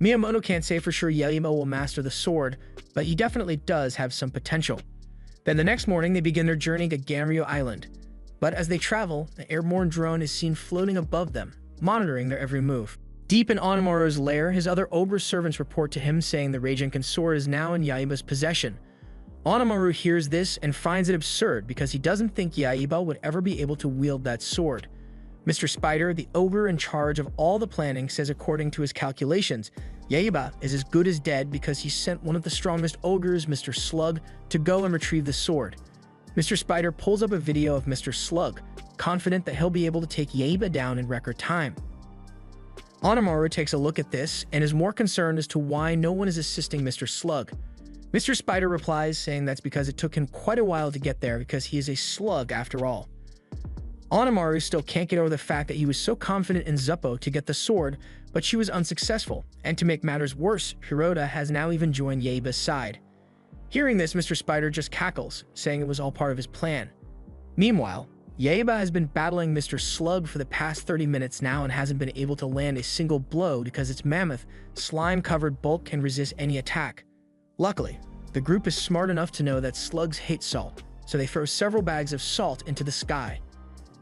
Miyamoto can't say for sure Yaiba will master the sword, but he definitely does have some potential. Then the next morning, they begin their journey to Ganryu Island. But as they travel, an airborne drone is seen floating above them, monitoring their every move. Deep in Onimaru's lair, his other ogre servants report to him saying the Raijinkan sword is now in Yaiba's possession. Onimaru hears this and finds it absurd because he doesn't think Yaiba would ever be able to wield that sword. Mr. Spider, the ogre in charge of all the planning, says according to his calculations, Yaiba is as good as dead because he sent one of the strongest ogres, Mr. Slug, to go and retrieve the sword. Mr. Spider pulls up a video of Mr. Slug, confident that he'll be able to take Yaiba down in record time. Onimaru takes a look at this and is more concerned as to why no one is assisting Mr. Slug. Mr. Spider replies saying that's because it took him quite a while to get there because he is a slug after all. Onimaru still can't get over the fact that he was so confident in Zuppo to get the sword, but she was unsuccessful, and to make matters worse, Hiroda has now even joined Yaiba's side. Hearing this, Mr. Spider just cackles, saying it was all part of his plan. Meanwhile, Yaiba has been battling Mr. Slug for the past 30 minutes now and hasn't been able to land a single blow because its mammoth, slime-covered bulk can resist any attack. Luckily, the group is smart enough to know that slugs hate salt, so they throw several bags of salt into the sky.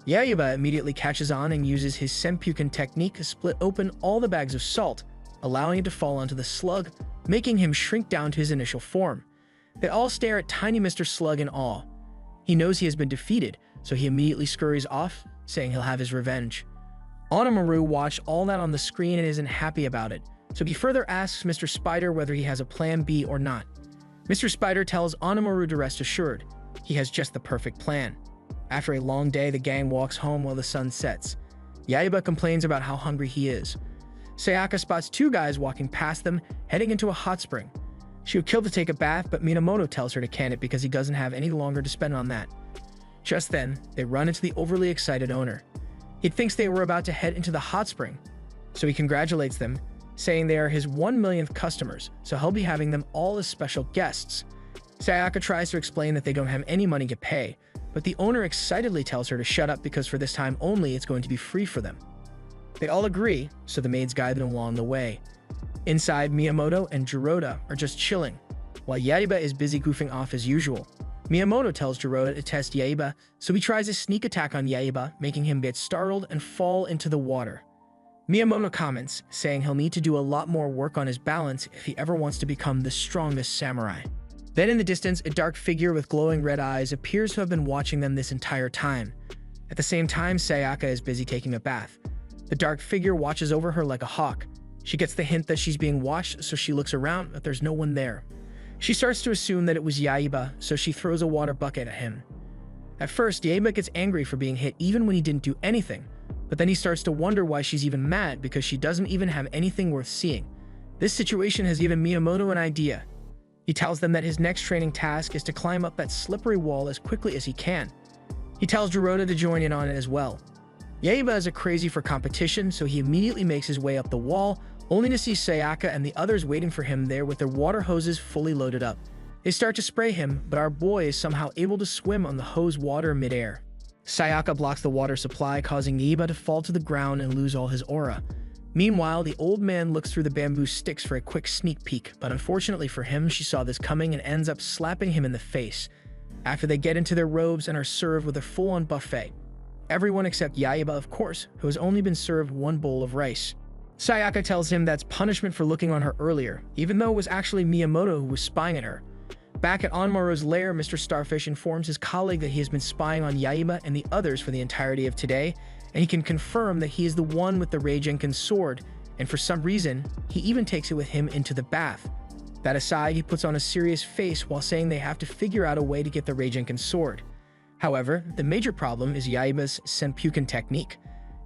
Yaiba immediately catches on and uses his senpuken technique to split open all the bags of salt, allowing it to fall onto the slug, making him shrink down to his initial form. They all stare at tiny Mr. Slug in awe. He knows he has been defeated, so he immediately scurries off, saying he'll have his revenge. Onimaru watched all that on the screen and isn't happy about it, so he further asks Mr. Spider whether he has a plan B or not. Mr. Spider tells Onimaru to rest assured, he has just the perfect plan. After a long day, the gang walks home while the sun sets. Yaiba complains about how hungry he is. Sayaka spots two guys walking past them, heading into a hot spring. She would kill to take a bath, but Minamoto tells her to can it because he doesn't have any longer to spend on that. Just then, they run into the overly excited owner. He thinks they were about to head into the hot spring, so he congratulates them, saying they are his 1 millionth customers, so he'll be having them all as special guests. Sayaka tries to explain that they don't have any money to pay, but the owner excitedly tells her to shut up because for this time only it's going to be free for them. They all agree, so the maids guide them along the way. Inside, Miyamoto and Jiroda are just chilling, while Yaiba is busy goofing off as usual. Miyamoto tells Jiroda to test Yaiba, so he tries a sneak attack on Yaiba, making him get startled and fall into the water. Miyamoto comments, saying he'll need to do a lot more work on his balance if he ever wants to become the strongest samurai. Then in the distance, a dark figure with glowing red eyes appears to have been watching them this entire time. At the same time, Sayaka is busy taking a bath. The dark figure watches over her like a hawk. She gets the hint that she's being watched, so she looks around, but there's no one there. She starts to assume that it was Yaiba, so she throws a water bucket at him. At first, Yaiba gets angry for being hit even when he didn't do anything, but then he starts to wonder why she's even mad because she doesn't even have anything worth seeing. This situation has given Miyamoto an idea. He tells them that his next training task is to climb up that slippery wall as quickly as he can. He tells Jiroda to join in on it as well. Yaiba is a crazy for competition, so he immediately makes his way up the wall, only to see Sayaka and the others waiting for him there with their water hoses fully loaded up. They start to spray him, but our boy is somehow able to swim on the hose water midair. Sayaka blocks the water supply, causing Yaiba to fall to the ground and lose all his aura. Meanwhile, the old man looks through the bamboo sticks for a quick sneak peek, but unfortunately for him, she saw this coming and ends up slapping him in the face. After they get into their robes and are served with a full-on buffet. Everyone except Yaiba, of course, who has only been served one bowl of rice. Sayaka tells him that's punishment for looking on her earlier, even though it was actually Miyamoto who was spying at her. Back at Onimaru's lair, Mr. Starfish informs his colleague that he has been spying on Yaiba and the others for the entirety of today, and he can confirm that he is the one with the Raijinkan sword, and for some reason, he even takes it with him into the bath. That aside, he puts on a serious face while saying they have to figure out a way to get the Raijinkan sword. However, the major problem is Yaiba's senpuken technique.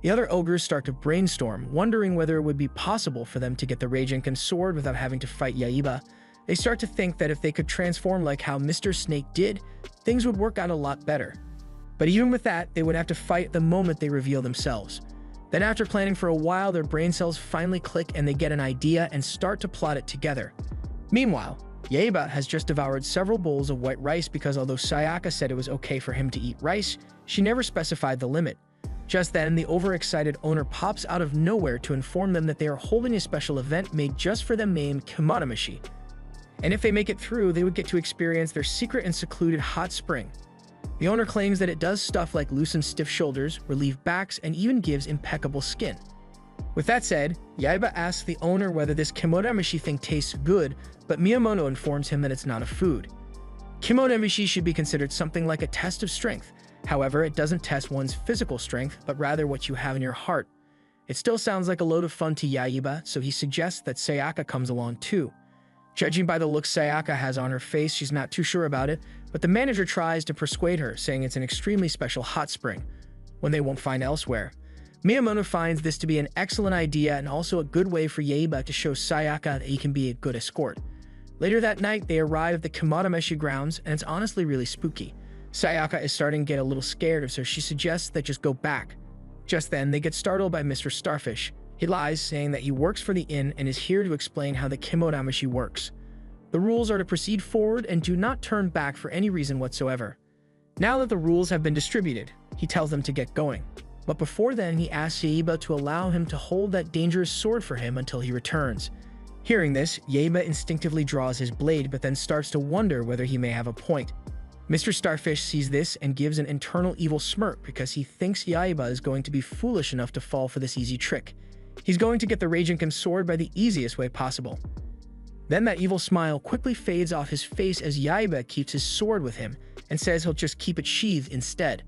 The other ogres start to brainstorm, wondering whether it would be possible for them to get the Raijinkan sword without having to fight Yaiba. They start to think that if they could transform like how Mr. Snake did, things would work out a lot better. But even with that, they would have to fight the moment they reveal themselves. Then after planning for a while, their brain cells finally click and they get an idea and start to plot it together. Meanwhile, Yaiba has just devoured several bowls of white rice because although Sayaka said it was okay for him to eat rice, she never specified the limit. Just then, the overexcited owner pops out of nowhere to inform them that they are holding a special event made just for them named Kamatamashi. And if they make it through, they would get to experience their secret and secluded hot spring. The owner claims that it does stuff like loosen stiff shoulders, relieve backs, and even gives impeccable skin. With that said, Yaiba asks the owner whether this kimono emishi thing tastes good, but Miyamoto informs him that it's not a food. Kimono emishi should be considered something like a test of strength. However, it doesn't test one's physical strength, but rather what you have in your heart. It still sounds like a load of fun to Yaiba, so he suggests that Sayaka comes along too. Judging by the look Sayaka has on her face, she's not too sure about it, but the manager tries to persuade her, saying it's an extremely special hot spring, one they won't find elsewhere. Miyamoto finds this to be an excellent idea and also a good way for Yaiba to show Sayaka that he can be a good escort. Later that night, they arrive at the Kimodameshi grounds, and it's honestly really spooky. Sayaka is starting to get a little scared, so she suggests they just go back. Just then, they get startled by Mr. Starfish. He lies, saying that he works for the inn and is here to explain how the Kimodameshi works. The rules are to proceed forward and do not turn back for any reason whatsoever. Now that the rules have been distributed, he tells them to get going. But before then, he asks Yaiba to allow him to hold that dangerous sword for him until he returns. Hearing this, Yaiba instinctively draws his blade, but then starts to wonder whether he may have a point. Mr. Starfish sees this and gives an internal evil smirk because he thinks Yaiba is going to be foolish enough to fall for this easy trick. He's going to get the Raijinkan sword by the easiest way possible. Then that evil smile quickly fades off his face as Yaiba keeps his sword with him and says he'll just keep it sheathed instead.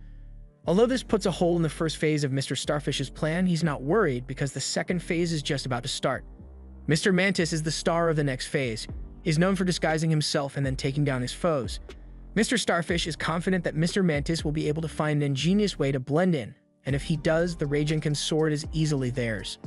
Although this puts a hole in the first phase of Mr. Starfish's plan, he's not worried because the second phase is just about to start. Mr. Mantis is the star of the next phase. He's known for disguising himself and then taking down his foes. Mr. Starfish is confident that Mr. Mantis will be able to find an ingenious way to blend in, and if he does, the Raijinkan sword is easily theirs.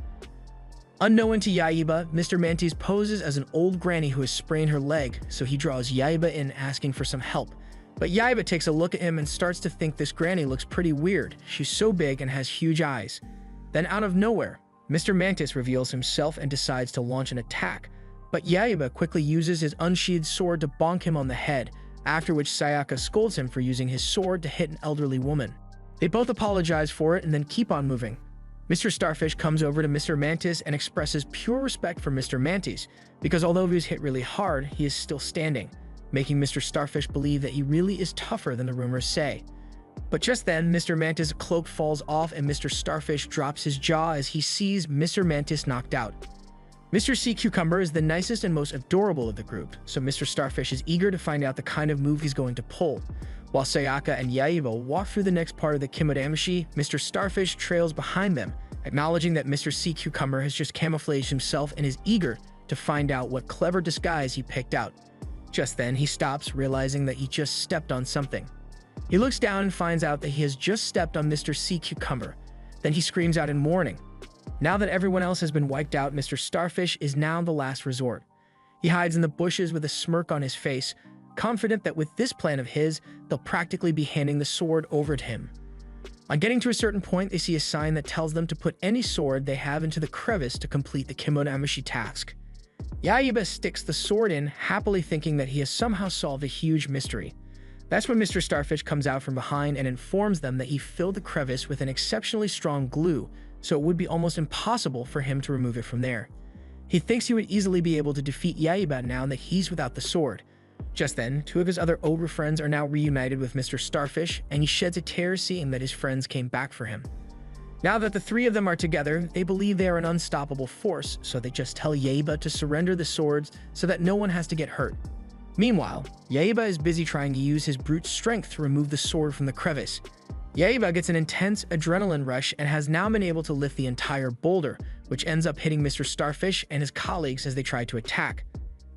Unknown to Yaiba, Mr. Mantis poses as an old granny who has sprained her leg, so he draws Yaiba in asking for some help. But Yaiba takes a look at him and starts to think this granny looks pretty weird. She's so big and has huge eyes. Then out of nowhere, Mr. Mantis reveals himself and decides to launch an attack, but Yaiba quickly uses his unsheathed sword to bonk him on the head, after which Sayaka scolds him for using his sword to hit an elderly woman. They both apologize for it and then keep on moving. Mr. Starfish comes over to Mr. Mantis and expresses pure respect for Mr. Mantis, because although he was hit really hard, he is still standing, making Mr. Starfish believe that he really is tougher than the rumors say. But just then, Mr. Mantis' cloak falls off and Mr. Starfish drops his jaw as he sees Mr. Mantis knocked out. Mr. Sea Cucumber is the nicest and most adorable of the group, so Mr. Starfish is eager to find out the kind of move he's going to pull. While Sayaka and Yaiba walk through the next part of the Kimodameshi, Mr. Starfish trails behind them, acknowledging that Mr. Sea Cucumber has just camouflaged himself and is eager to find out what clever disguise he picked out. Just then, he stops, realizing that he just stepped on something. He looks down and finds out that he has just stepped on Mr. Sea Cucumber. Then he screams out in warning. Now that everyone else has been wiped out, Mr. Starfish is now the last resort. He hides in the bushes with a smirk on his face, confident that with this plan of his, they'll practically be handing the sword over to him. On getting to a certain point, they see a sign that tells them to put any sword they have into the crevice to complete the Kimodameshi task. Yaiba sticks the sword in, happily thinking that he has somehow solved a huge mystery. That's when Mr. Starfish comes out from behind and informs them that he filled the crevice with an exceptionally strong glue, so it would be almost impossible for him to remove it from there. He thinks he would easily be able to defeat Yaiba now that he's without the sword. Just then, two of his other ogre friends are now reunited with Mr. Starfish, and he sheds a tear seeing that his friends came back for him. Now that the three of them are together, they believe they are an unstoppable force, so they just tell Yaiba to surrender the swords so that no one has to get hurt. Meanwhile, Yaiba is busy trying to use his brute strength to remove the sword from the crevice. Yaiba gets an intense adrenaline rush and has now been able to lift the entire boulder, which ends up hitting Mr. Starfish and his colleagues as they try to attack.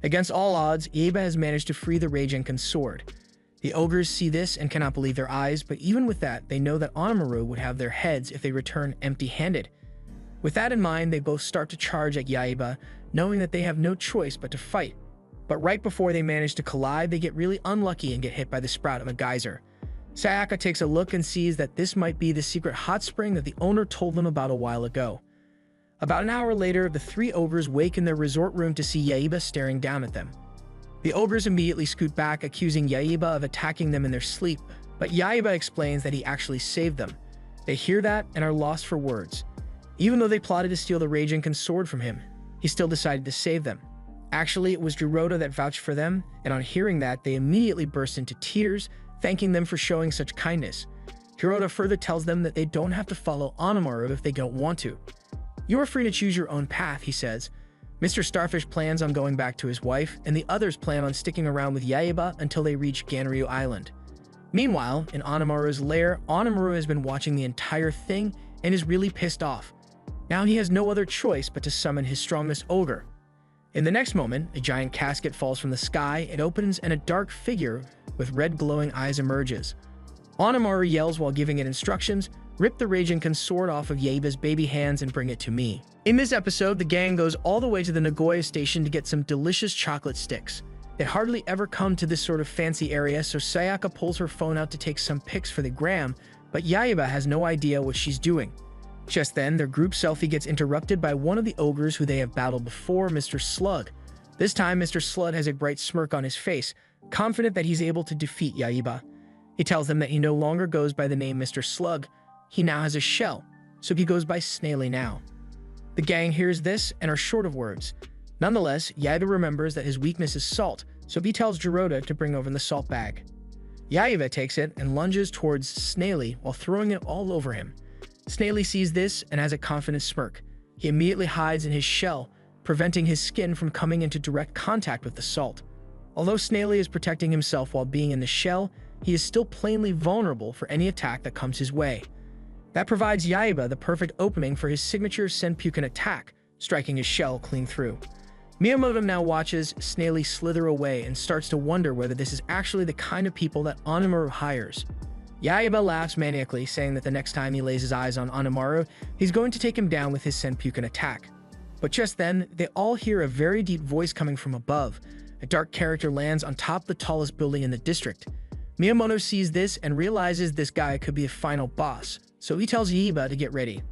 Against all odds, Yaiba has managed to free the Raijinkan sword. The ogres see this and cannot believe their eyes, but even with that, they know that Onimaru would have their heads if they return empty-handed. With that in mind, they both start to charge at Yaiba, knowing that they have no choice but to fight. But right before they manage to collide, they get really unlucky and get hit by the sprout of a geyser. Sayaka takes a look and sees that this might be the secret hot spring that the owner told them about a while ago. About an hour later, the three ogres wake in their resort room to see Yaiba staring down at them. The ogres immediately scoot back, accusing Yaiba of attacking them in their sleep, but Yaiba explains that he actually saved them. They hear that and are lost for words. Even though they plotted to steal the Raijinkan sword from him, he still decided to save them. Actually, it was Jiroda that vouched for them, and on hearing that, they immediately burst into tears, thanking them for showing such kindness. Kuroda further tells them that they don't have to follow Onimaru if they don't want to. "You are free to choose your own path," he says. Mr. Starfish plans on going back to his wife, and the others plan on sticking around with Yaiba until they reach Ganryu Island. Meanwhile, in Onimaru's lair, Onimaru has been watching the entire thing and is really pissed off. Now he has no other choice but to summon his strongest ogre. In the next moment, a giant casket falls from the sky, it opens, and a dark figure with red glowing eyes emerges. Onimaru yells while giving it instructions, "Rip the Raijinkan sword off of Yaiba's baby hands and bring it to me." In this episode, the gang goes all the way to the Nagoya station to get some delicious chocolate sticks. They hardly ever come to this sort of fancy area, so Sayaka pulls her phone out to take some pics for the gram, but Yaiba has no idea what she's doing. Just then, their group selfie gets interrupted by one of the ogres who they have battled before, Mr. Slug. This time, Mr. Slug has a bright smirk on his face, confident that he's able to defeat Yaiba. He tells them that he no longer goes by the name Mr. Slug, he now has a shell, so he goes by Snaily now. The gang hears this and are short of words. Nonetheless, Yaiba remembers that his weakness is salt, so he tells Jiroda to bring over the salt bag. Yaiba takes it and lunges towards Snaily while throwing it all over him. Snaily sees this and has a confident smirk. He immediately hides in his shell, preventing his skin from coming into direct contact with the salt. Although Snaily is protecting himself while being in the shell, he is still plainly vulnerable for any attack that comes his way. That provides Yaiba the perfect opening for his signature Senpuken attack, striking his shell clean through. Miyamoto now watches Snaily slither away and starts to wonder whether this is actually the kind of people that Onimaru hires. Yaiba laughs maniacally, saying that the next time he lays his eyes on Onimaru, he's going to take him down with his Senpuken attack. But just then, they all hear a very deep voice coming from above. A dark character lands on top of the tallest building in the district. Miyamoto sees this and realizes this guy could be a final boss, so he tells Yaiba to get ready.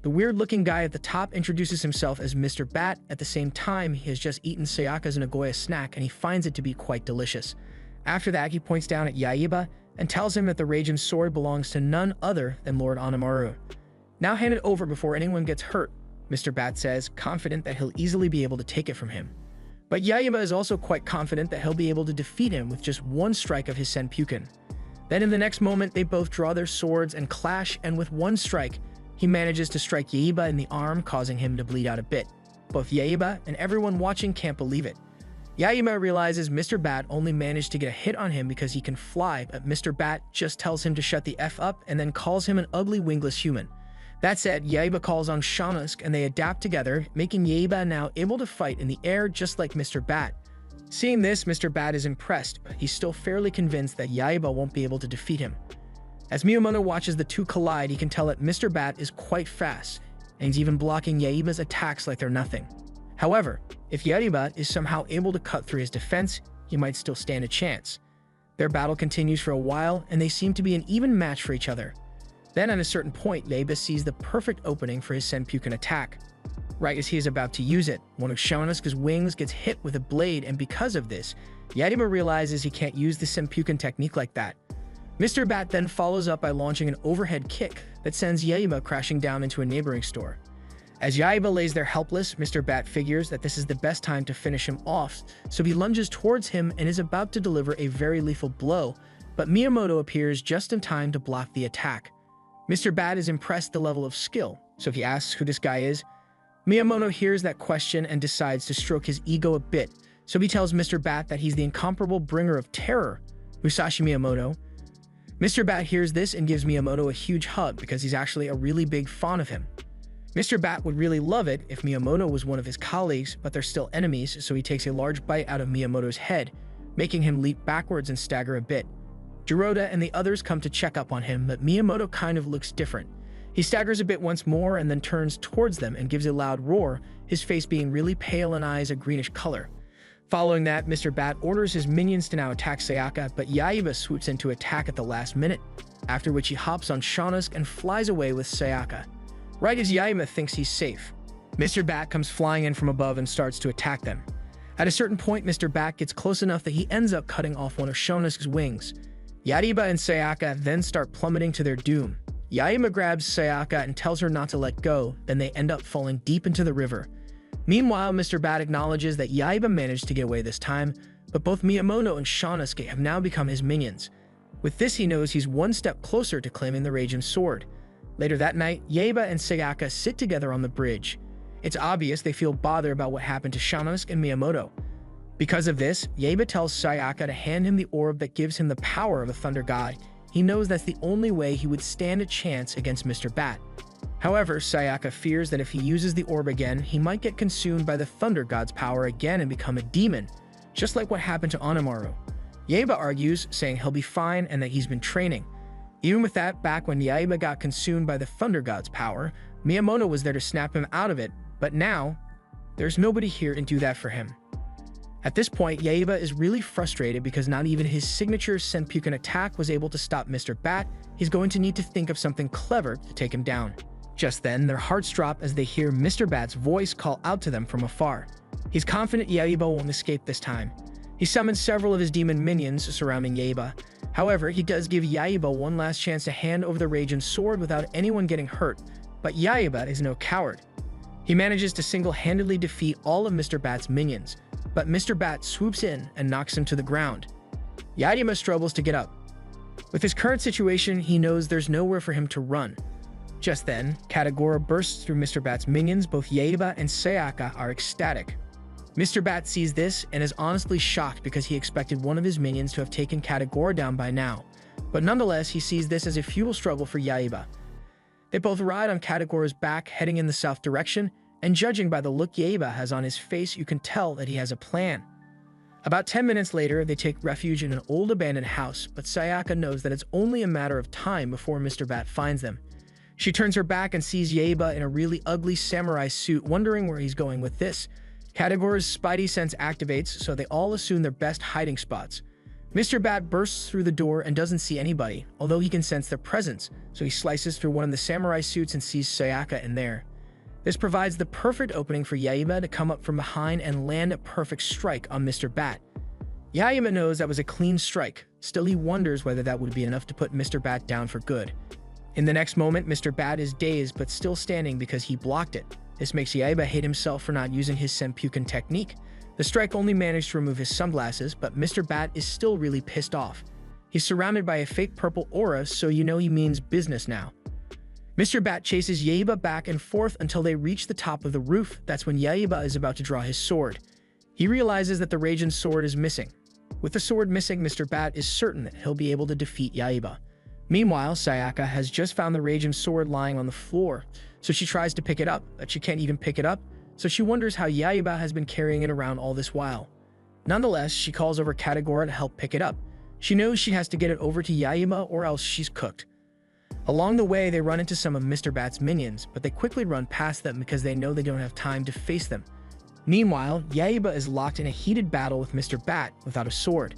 The weird-looking guy at the top introduces himself as Mr. Bat. At the same time, he has just eaten Sayaka's Nagoya snack and he finds it to be quite delicious. After that, he points down at Yaiba and tells him that the Raijin sword belongs to none other than Lord Onimaru. "Now hand it over before anyone gets hurt," Mr. Bat says, confident that he'll easily be able to take it from him. But Yaiba is also quite confident that he'll be able to defeat him with just one strike of his Senpuken. Then in the next moment, they both draw their swords and clash, and with one strike, he manages to strike Yaiba in the arm, causing him to bleed out a bit. Both Yaiba and everyone watching can't believe it. Yaiba realizes Mr. Bat only managed to get a hit on him because he can fly, but Mr. Bat just tells him to shut the F up and then calls him an ugly wingless human. That said, Yaiba calls on Shaunusk and they adapt together, making Yaiba now able to fight in the air just like Mr. Bat. Seeing this, Mr. Bat is impressed, but he's still fairly convinced that Yaiba won't be able to defeat him. As Miyamoto watches the two collide, he can tell that Mr. Bat is quite fast, and he's even blocking Yaiba's attacks like they're nothing. However, if Yaiba is somehow able to cut through his defense, he might still stand a chance. Their battle continues for a while, and they seem to be an even match for each other. Then at a certain point, Yaiba sees the perfect opening for his Senpuken attack. Right as he is about to use it, one of Shaunusk's wings gets hit with a blade, and because of this, Yaiba realizes he can't use the Senpuken technique like that. Mr. Bat then follows up by launching an overhead kick that sends Yaiba crashing down into a neighboring store. As Yaiba lays there helpless, Mr. Bat figures that this is the best time to finish him off, so he lunges towards him and is about to deliver a very lethal blow, but Miyamoto appears just in time to block the attack. Mr. Bat is impressed the level of skill, so he asks who this guy is. Miyamoto hears that question and decides to stroke his ego a bit, so he tells Mr. Bat that he's the incomparable bringer of terror, Musashi Miyamoto. Mr. Bat hears this and gives Miyamoto a huge hug because he's actually a really big fan of him. Mr. Bat would really love it if Miyamoto was one of his colleagues, but they're still enemies, so he takes a large bite out of Miyamoto's head, making him leap backwards and stagger a bit. Jiroda and the others come to check up on him, but Miyamoto kind of looks different. He staggers a bit once more and then turns towards them and gives a loud roar, his face being really pale and eyes a greenish color. Following that, Mr. Bat orders his minions to now attack Sayaka, but Yaiba swoops in to attack at the last minute, after which he hops on Shaunusk and flies away with Sayaka. Right as Yaiba thinks he's safe, Mr. Bat comes flying in from above and starts to attack them. At a certain point, Mr. Bat gets close enough that he ends up cutting off one of Shaunusk's wings. Yaiba and Sayaka then start plummeting to their doom. Yaiba grabs Sayaka and tells her not to let go, then they end up falling deep into the river. Meanwhile, Mr. Bat acknowledges that Yaiba managed to get away this time, but both Miyamoto and Shaunusk have now become his minions. With this, he knows he's one step closer to claiming the Raijin sword. Later that night, Yaiba and Sayaka sit together on the bridge. It's obvious they feel bothered about what happened to Shanosuke and Miyamoto. Because of this, Yaiba tells Sayaka to hand him the orb that gives him the power of a thunder god. He knows that's the only way he would stand a chance against Mr. Bat. However, Sayaka fears that if he uses the orb again, he might get consumed by the thunder god's power again and become a demon, just like what happened to Onimaru. Yaiba argues, saying he'll be fine and that he's been training. Even with that, back when Yaiba got consumed by the thunder god's power, Miyamoto was there to snap him out of it, but now, there's nobody here to do that for him. At this point, Yaiba is really frustrated because not even his signature Senpuken attack was able to stop Mr. Bat. He's going to need to think of something clever to take him down. Just then, their hearts drop as they hear Mr. Bat's voice call out to them from afar. He's confident Yaiba won't escape this time. He summons several of his demon minions surrounding Yaiba. However, he does give Yaiba one last chance to hand over the Raijin sword without anyone getting hurt, but Yaiba is no coward. He manages to single-handedly defeat all of Mr. Bat's minions, but Mr. Bat swoops in and knocks him to the ground. Yaiba struggles to get up. With his current situation, he knows there's nowhere for him to run. Just then, Katagura bursts through Mr. Bat's minions. Both Yaiba and Sayaka are ecstatic. Mr. Bat sees this and is honestly shocked because he expected one of his minions to have taken Katagura down by now. But nonetheless, he sees this as a futile struggle for Yaiba. They both ride on Katagura's back, heading in the south direction, and judging by the look Yaiba has on his face, you can tell that he has a plan. About 10 minutes later, they take refuge in an old abandoned house, but Sayaka knows that it's only a matter of time before Mr. Bat finds them. She turns her back and sees Yaiba in a really ugly samurai suit, wondering where he's going with this. Katagura's spidey sense activates, so they all assume their best hiding spots. Mr. Bat bursts through the door and doesn't see anybody, although he can sense their presence, so he slices through one of the samurai suits and sees Sayaka in there. This provides the perfect opening for Yaiba to come up from behind and land a perfect strike on Mr. Bat. Yaiba knows that was a clean strike, still he wonders whether that would be enough to put Mr. Bat down for good. In the next moment, Mr. Bat is dazed but still standing because he blocked it. This makes Yaiba hate himself for not using his Senpuken technique. The strike only managed to remove his sunglasses, but Mr. Bat is still really pissed off. He's surrounded by a fake purple aura, so you know he means business now. Mr. Bat chases Yaiba back and forth until they reach the top of the roof. That's when Yaiba is about to draw his sword. He realizes that the Raijin sword is missing. With the sword missing, Mr. Bat is certain that he'll be able to defeat Yaiba. Meanwhile, Sayaka has just found the Raijin sword lying on the floor, so she tries to pick it up, but she can't even pick it up, so she wonders how Yaiba has been carrying it around all this while. Nonetheless, she calls over Katagura to help pick it up. She knows she has to get it over to Yaiba or else she's cooked. Along the way, they run into some of Mr. Bat's minions, but they quickly run past them because they know they don't have time to face them. Meanwhile, Yaiba is locked in a heated battle with Mr. Bat without a sword.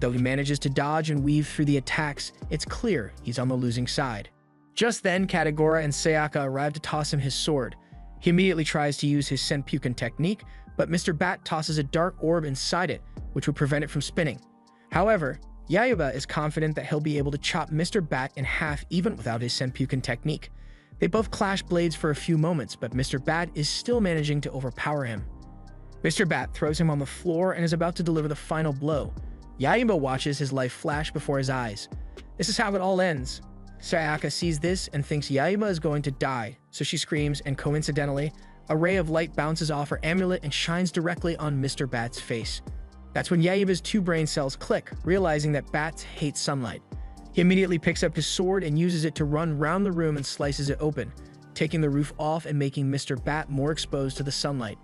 Though he manages to dodge and weave through the attacks, it's clear he's on the losing side. Just then, Katagura and Sayaka arrive to toss him his sword. He immediately tries to use his Senpuken technique, but Mr. Bat tosses a dark orb inside it, which would prevent it from spinning. However, Yaiba is confident that he'll be able to chop Mr. Bat in half even without his Senpuken technique. They both clash blades for a few moments, but Mr. Bat is still managing to overpower him. Mr. Bat throws him on the floor and is about to deliver the final blow. Yaiba watches his life flash before his eyes. This is how it all ends. Sayaka sees this and thinks Yaiba is going to die, so she screams, and coincidentally, a ray of light bounces off her amulet and shines directly on Mr. Bat's face. That's when Yaiba's two brain cells click, realizing that bats hate sunlight. He immediately picks up his sword and uses it to run round the room and slices it open, taking the roof off and making Mr. Bat more exposed to the sunlight.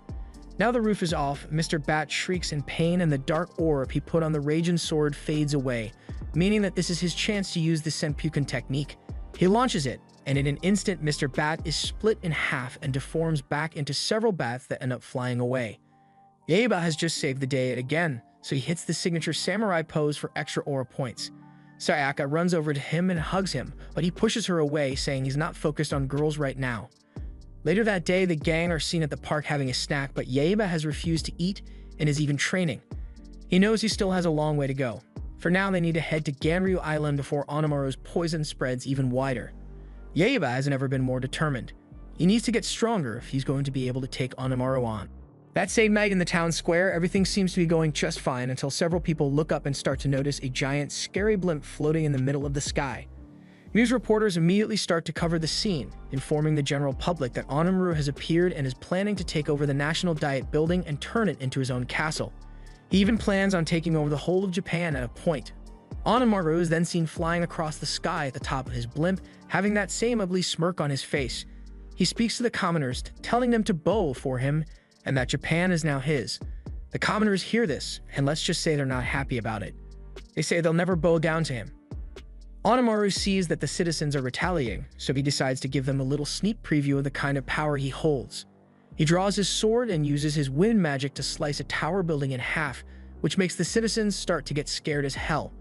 Now the roof is off, Mr. Bat shrieks in pain and the dark orb he put on the Raijin sword fades away, meaning that this is his chance to use the Senpuken technique. He launches it, and in an instant Mr. Bat is split in half and deforms back into several bats that end up flying away. Yaiba has just saved the day again, so he hits the signature samurai pose for extra aura points. Sayaka runs over to him and hugs him, but he pushes her away, saying he's not focused on girls right now. Later that day, the gang are seen at the park having a snack, but Yaiba has refused to eat and is even training. He knows he still has a long way to go. For now, they need to head to Ganryu Island before Onimaru's poison spreads even wider. Yaiba has never been more determined. He needs to get stronger if he's going to be able to take Onimaru on. That same night in the town square, everything seems to be going just fine until several people look up and start to notice a giant, scary blimp floating in the middle of the sky. News reporters immediately start to cover the scene, informing the general public that Onimaru has appeared and is planning to take over the National Diet building and turn it into his own castle. He even plans on taking over the whole of Japan at a point. Onimaru is then seen flying across the sky at the top of his blimp, having that same ugly smirk on his face. He speaks to the commoners, telling them to bow for him and that Japan is now his. The commoners hear this, and let's just say they're not happy about it. They say they'll never bow down to him. Onimaru sees that the citizens are retaliating, so he decides to give them a little sneak preview of the kind of power he holds. He draws his sword and uses his wind magic to slice a tower building in half, which makes the citizens start to get scared as hell.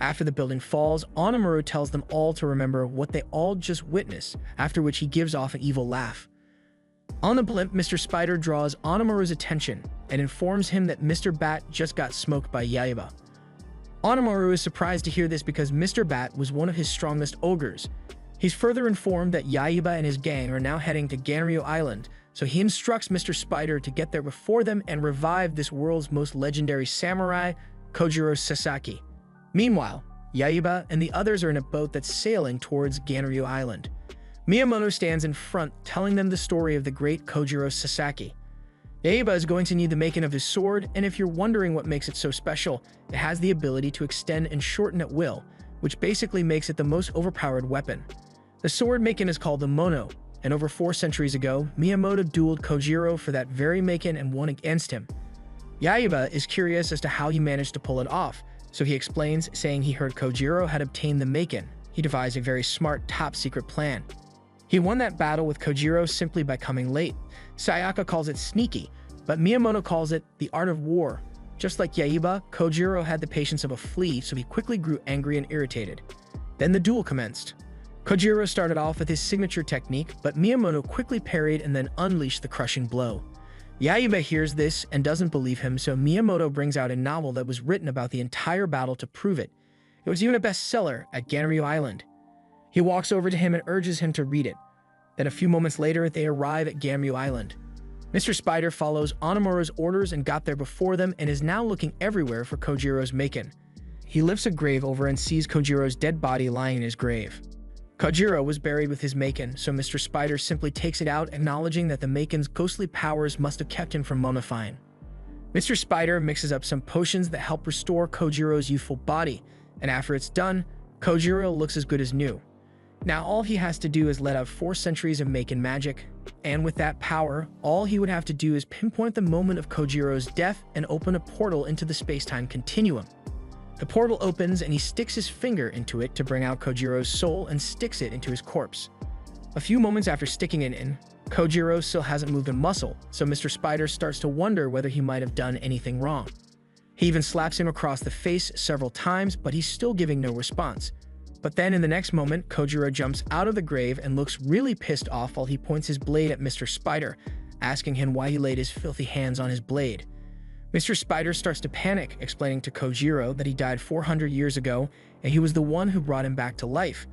After the building falls, Onimaru tells them all to remember what they all just witnessed, after which he gives off an evil laugh. On the blimp, Mr. Spider draws Onimaru's attention and informs him that Mr. Bat just got smoked by Yaiba. Onimaru is surprised to hear this because Mr. Bat was one of his strongest ogres. He's further informed that Yaiba and his gang are now heading to Ganryu Island, so he instructs Mr. Spider to get there before them and revive this world's most legendary samurai, Kenjuurou Sasaki. Meanwhile, Yaiba and the others are in a boat that's sailing towards Ganryu Island. Miyamoto stands in front, telling them the story of the great Kenjuurou Sasaki. Yaiba is going to need the making of his sword, and if you're wondering what makes it so special, it has the ability to extend and shorten at will, which basically makes it the most overpowered weapon. The sword making is called the Mono, and over 4 centuries ago, Miyamoto dueled Kenjuurou for that very making and won against him. Yaiba is curious as to how he managed to pull it off, so he explains, saying he heard Kenjuurou had obtained the making. He devised a very smart, top-secret plan. He won that battle with Kenjuurou simply by coming late. Sayaka calls it sneaky, but Miyamoto calls it the art of war. Just like Yaiba, Kenjuurou had the patience of a flea, so he quickly grew angry and irritated. Then the duel commenced. Kenjuurou started off with his signature technique, but Miyamoto quickly parried and then unleashed the crushing blow. Yaiba hears this and doesn't believe him, so Miyamoto brings out a novel that was written about the entire battle to prove it. It was even a bestseller at Ganryu Island. He walks over to him and urges him to read it. Then a few moments later, they arrive at Ganryu Island. Mr. Spider follows Onimaru's orders and got there before them and is now looking everywhere for Kenjuurou's making. He lifts a grave over and sees Kenjuurou's dead body lying in his grave. Kenjuurou was buried with his making, so Mr. Spider simply takes it out, acknowledging that the makin's ghostly powers must have kept him from mummifying. Mr. Spider mixes up some potions that help restore Kenjuurou's youthful body, and after it's done, Kenjuurou looks as good as new. Now all he has to do is let out 4 centuries of making magic, and with that power, all he would have to do is pinpoint the moment of Kenjuurou's death and open a portal into the space-time continuum. The portal opens and he sticks his finger into it to bring out Kenjuurou's soul and sticks it into his corpse. A few moments after sticking it in, Kenjuurou still hasn't moved a muscle, so Mr. Spider starts to wonder whether he might have done anything wrong. He even slaps him across the face several times, but he's still giving no response. But then in the next moment, Kenjuurou jumps out of the grave and looks really pissed off while he points his blade at Mr. Spider, asking him why he laid his filthy hands on his blade. Mr. Spider starts to panic, explaining to Kenjuurou that he died 400 years ago and he was the one who brought him back to life.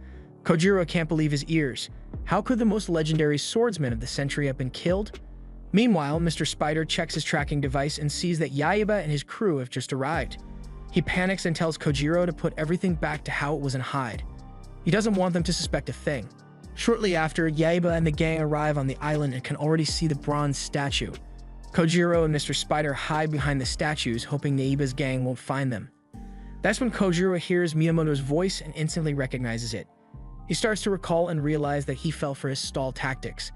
Kenjuurou can't believe his ears. How could the most legendary swordsman of the century have been killed? Meanwhile, Mr. Spider checks his tracking device and sees that Yaiba and his crew have just arrived. He panics and tells Kenjuurou to put everything back to how it was in Hyde. He doesn't want them to suspect a thing. Shortly after, Yaiba and the gang arrive on the island and can already see the bronze statue. Kenjuurou and Mr. Spider hide behind the statues, hoping Yaiba's gang won't find them. That's when Kenjuurou hears Miyamoto's voice and instantly recognizes it. He starts to recall and realize that he fell for his stall tactics.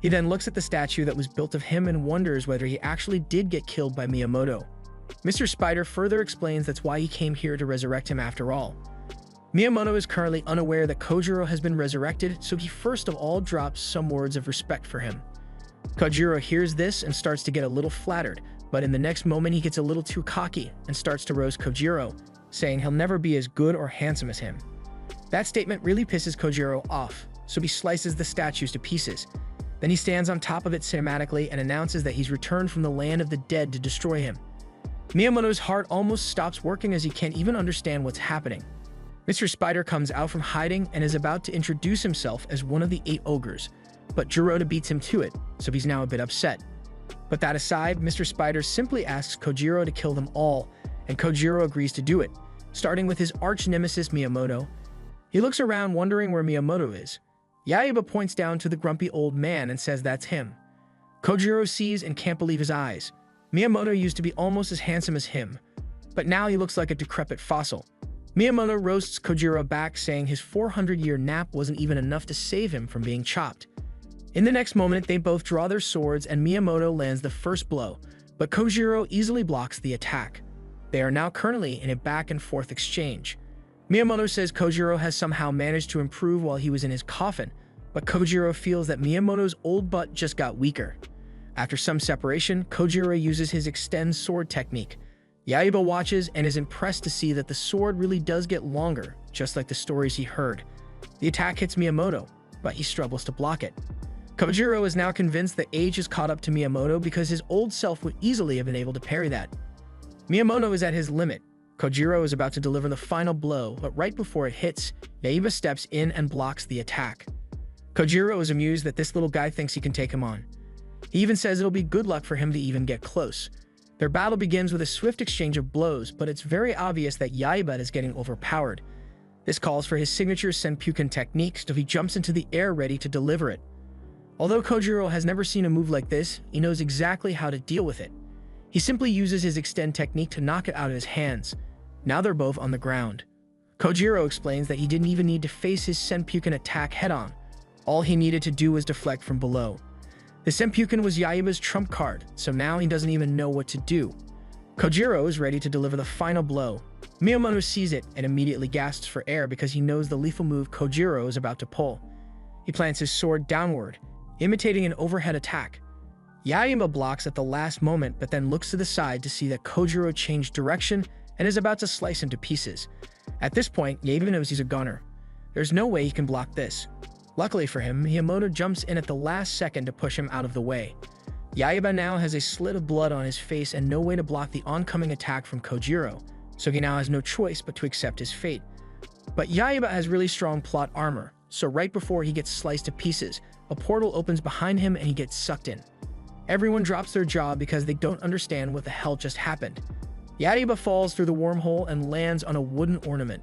He then looks at the statue that was built of him and wonders whether he actually did get killed by Miyamoto. Mr. Spider further explains that's why he came here to resurrect him after all. Miyamoto is currently unaware that Kenjuurou has been resurrected, so he first of all drops some words of respect for him. Kenjuurou hears this and starts to get a little flattered, but in the next moment he gets a little too cocky and starts to roast Kenjuurou, saying he'll never be as good or handsome as him. That statement really pisses Kenjuurou off, so he slices the statues to pieces. Then he stands on top of it cinematically and announces that he's returned from the land of the dead to destroy him. Miyamoto's heart almost stops working as he can't even understand what's happening. Mr. Spider comes out from hiding and is about to introduce himself as one of the 8 ogres, but Jirota beats him to it, so he's now a bit upset. But that aside, Mr. Spider simply asks Kojiro to kill them all, and Kojiro agrees to do it, starting with his arch-nemesis Miyamoto. He looks around wondering where Miyamoto is. Yaiba points down to the grumpy old man and says that's him. Kojiro sees and can't believe his eyes. Miyamoto used to be almost as handsome as him, but now he looks like a decrepit fossil. Miyamoto roasts Kojiro back, saying his 400-year nap wasn't even enough to save him from being chopped. In the next moment, they both draw their swords and Miyamoto lands the first blow, but Kojiro easily blocks the attack. They are now currently in a back-and-forth exchange. Miyamoto says Kojiro has somehow managed to improve while he was in his coffin, but Kojiro feels that Miyamoto's old butt just got weaker. After some separation, Kojiro uses his extend sword technique. Yaiba watches and is impressed to see that the sword really does get longer, just like the stories he heard. The attack hits Miyamoto, but he struggles to block it. Kojiro is now convinced that age has caught up to Miyamoto because his old self would easily have been able to parry that. Miyamoto is at his limit. Kojiro is about to deliver the final blow, but right before it hits, Yaiba steps in and blocks the attack. Kojiro is amused that this little guy thinks he can take him on. He even says it'll be good luck for him to even get close. Their battle begins with a swift exchange of blows, but it's very obvious that Yaiba is getting overpowered. This calls for his signature Senpuken technique, so he jumps into the air ready to deliver it. Although Kojiro has never seen a move like this, he knows exactly how to deal with it. He simply uses his extend technique to knock it out of his hands. Now they're both on the ground. Kojiro explains that he didn't even need to face his Senpuken attack head-on. All he needed to do was deflect from below. The Senpuken was Yaiba's trump card, so now he doesn't even know what to do. Kojiro is ready to deliver the final blow. Miyamoto sees it and immediately gasps for air because he knows the lethal move Kojiro is about to pull. He plants his sword downward, imitating an overhead attack. Yaiba blocks at the last moment, but then looks to the side to see that Kojiro changed direction and is about to slice him to pieces. At this point, Yaiba knows he's a gunner. There's no way he can block this. Luckily for him, Miyamoto jumps in at the last second to push him out of the way. Yaiba now has a slit of blood on his face and no way to block the oncoming attack from Kojiro, so he now has no choice but to accept his fate. But Yaiba has really strong plot armor, so right before he gets sliced to pieces, a portal opens behind him and he gets sucked in. Everyone drops their jaw because they don't understand what the hell just happened. Yaiba falls through the wormhole and lands on a wooden ornament.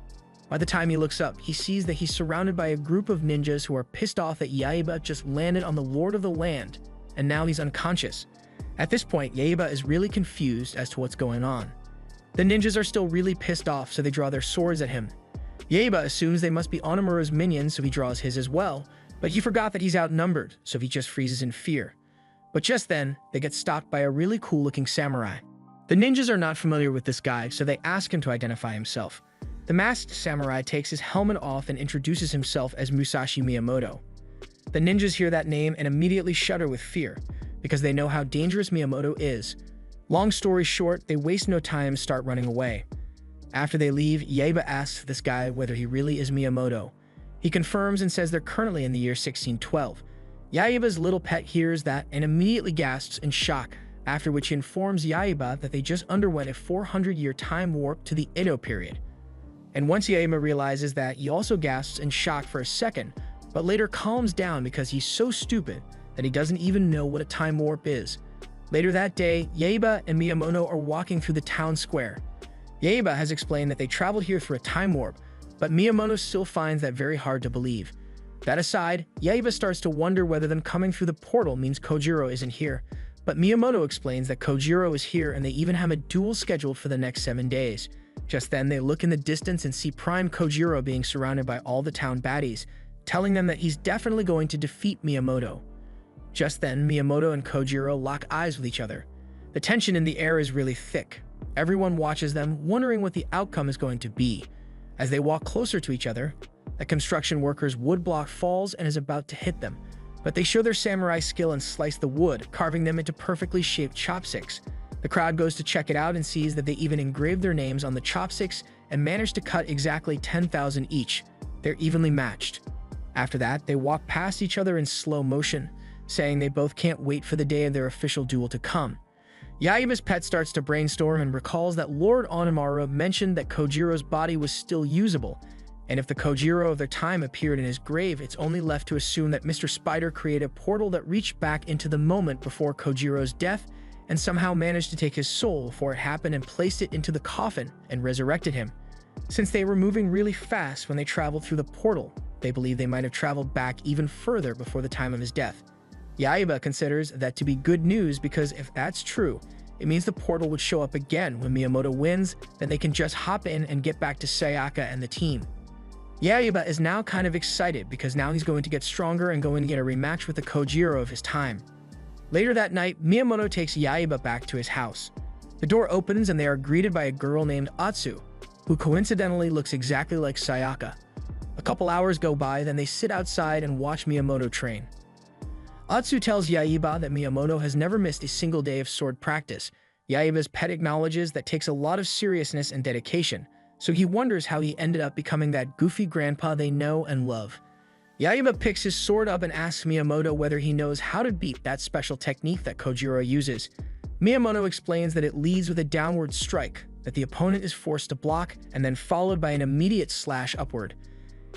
By the time he looks up, he sees that he's surrounded by a group of ninjas who are pissed off that Yaiba just landed on the Lord of the Land, and now he's unconscious. At this point, Yaiba is really confused as to what's going on. The ninjas are still really pissed off, so they draw their swords at him. Yaiba assumes they must be Onimaru's minions, so he draws his as well, but he forgot that he's outnumbered, so he just freezes in fear. But just then, they get stopped by a really cool-looking samurai. The ninjas are not familiar with this guy, so they ask him to identify himself. The masked samurai takes his helmet off and introduces himself as Musashi Miyamoto. The ninjas hear that name and immediately shudder with fear, because they know how dangerous Miyamoto is. Long story short, they waste no time and start running away. After they leave, Yaiba asks this guy whether he really is Miyamoto. He confirms and says they're currently in the year 1612. Yaiba's little pet hears that and immediately gasps in shock, after which he informs Yaiba that they just underwent a 400-year time warp to the Edo period. And once Yaiba realizes that, he also gasps in shock for a second, but later calms down because he's so stupid that he doesn't even know what a time warp is. Later that day, Yaiba and Miyamoto are walking through the town square. Yaiba has explained that they traveled here through a time warp, but Miyamoto still finds that very hard to believe. That aside, Yaiba starts to wonder whether them coming through the portal means Kojiro isn't here, but Miyamoto explains that Kojiro is here and they even have a duel scheduled for the next 7 days. Just then, they look in the distance and see Prime Kojiro being surrounded by all the town baddies, telling them that he's definitely going to defeat Miyamoto. Just then, Miyamoto and Kojiro lock eyes with each other. The tension in the air is really thick. Everyone watches them, wondering what the outcome is going to be. As they walk closer to each other, a construction worker's wood block falls and is about to hit them, but they show their samurai skill and slice the wood, carving them into perfectly shaped chopsticks. The crowd goes to check it out and sees that they even engraved their names on the chopsticks and managed to cut exactly 10,000 each. They're evenly matched. After that, they walk past each other in slow motion, saying they both can't wait for the day of their official duel to come. Yaiba's pet starts to brainstorm and recalls that Lord Onimaru mentioned that Kojiro's body was still usable, And if the Kenjuurou of their time appeared in his grave, it's only left to assume that Mr. Spider created a portal that reached back into the moment before Kenjuurou's death and somehow managed to take his soul before it happened and placed it into the coffin and resurrected him. Since they were moving really fast when they traveled through the portal, they believe they might have traveled back even further before the time of his death. Yaiba considers that to be good news because if that's true, it means the portal would show up again when Miyamoto wins, then they can just hop in and get back to Sayaka and the team. Yaiba is now kind of excited because now he's going to get stronger and going to get a rematch with the Kenjuurou of his time. Later that night, Miyamoto takes Yaiba back to his house. The door opens and they are greeted by a girl named Atsu, who coincidentally looks exactly like Sayaka. A couple hours go by, then they sit outside and watch Miyamoto train. Atsu tells Yaiba that Miyamoto has never missed a single day of sword practice. Yaiba's pet acknowledges that takes a lot of seriousness and dedication, so he wonders how he ended up becoming that goofy grandpa they know and love. Yaiba picks his sword up and asks Miyamoto whether he knows how to beat that special technique that Kenjuurou uses. Miyamoto explains that it leads with a downward strike, that the opponent is forced to block, and then followed by an immediate slash upward.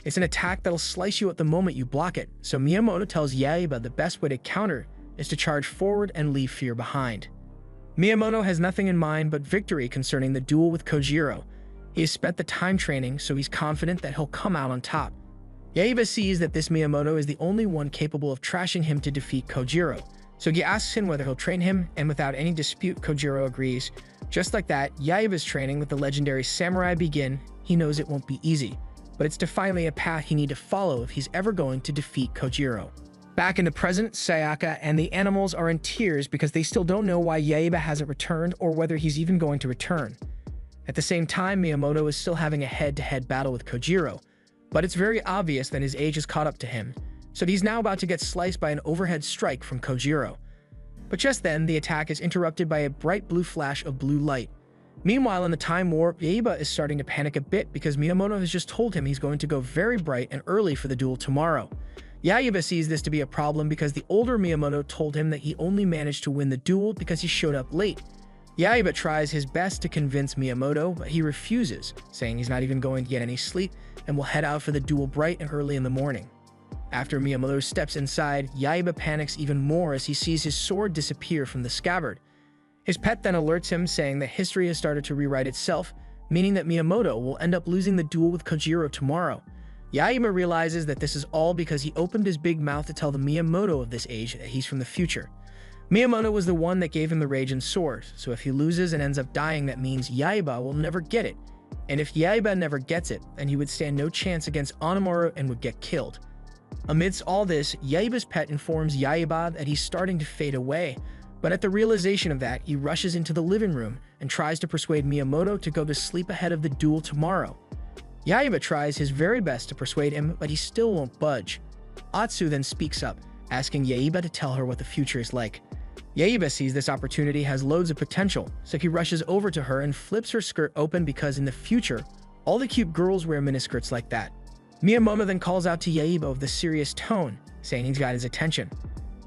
It's an attack that'll slice you at the moment you block it, so Miyamoto tells Yaiba the best way to counter is to charge forward and leave fear behind. Miyamoto has nothing in mind but victory concerning the duel with Kenjuurou. He has spent the time training, so he's confident that he'll come out on top. Yaiba sees that this Miyamoto is the only one capable of trashing him to defeat Kenjuurou, so he asks him whether he'll train him, and without any dispute, Kenjuurou agrees. Just like that, Yaiba's training with the legendary samurai begin. He knows it won't be easy, but it's definitely a path he needs to follow if he's ever going to defeat Kenjuurou. Back in the present, Sayaka and the animals are in tears because they still don't know why Yaiba hasn't returned or whether he's even going to return. At the same time, Miyamoto is still having a head-to-head battle with Kenjuurou, but it's very obvious that his age has caught up to him, so he's now about to get sliced by an overhead strike from Kenjuurou. But just then, the attack is interrupted by a bright blue flash of blue light. Meanwhile, in the time warp, Yaiba is starting to panic a bit because Miyamoto has just told him he's going to go very bright and early for the duel tomorrow. Yaiba sees this to be a problem because the older Miyamoto told him that he only managed to win the duel because he showed up late. Yaiba tries his best to convince Miyamoto, but he refuses, saying he's not even going to get any sleep and will head out for the duel bright and early in the morning. After Miyamoto steps inside, Yaiba panics even more as he sees his sword disappear from the scabbard. His pet then alerts him, saying that history has started to rewrite itself, meaning that Miyamoto will end up losing the duel with Kenjuurou tomorrow. Yaiba realizes that this is all because he opened his big mouth to tell the Miyamoto of this age that he's from the future. Miyamoto was the one that gave him the Raging Sword, so if he loses and ends up dying, that means Yaiba will never get it. And if Yaiba never gets it, then he would stand no chance against Onimaru and would get killed. Amidst all this, Yaiba's pet informs Yaiba that he's starting to fade away, but at the realization of that, he rushes into the living room and tries to persuade Miyamoto to go to sleep ahead of the duel tomorrow. Yaiba tries his very best to persuade him, but he still won't budge. Atsu then speaks up, asking Yaiba to tell her what the future is like. Yaiba sees this opportunity has loads of potential, so he rushes over to her and flips her skirt open because in the future, all the cute girls wear miniskirts like that. Miyamoto then calls out to Yaiba with a serious tone, saying he's got his attention.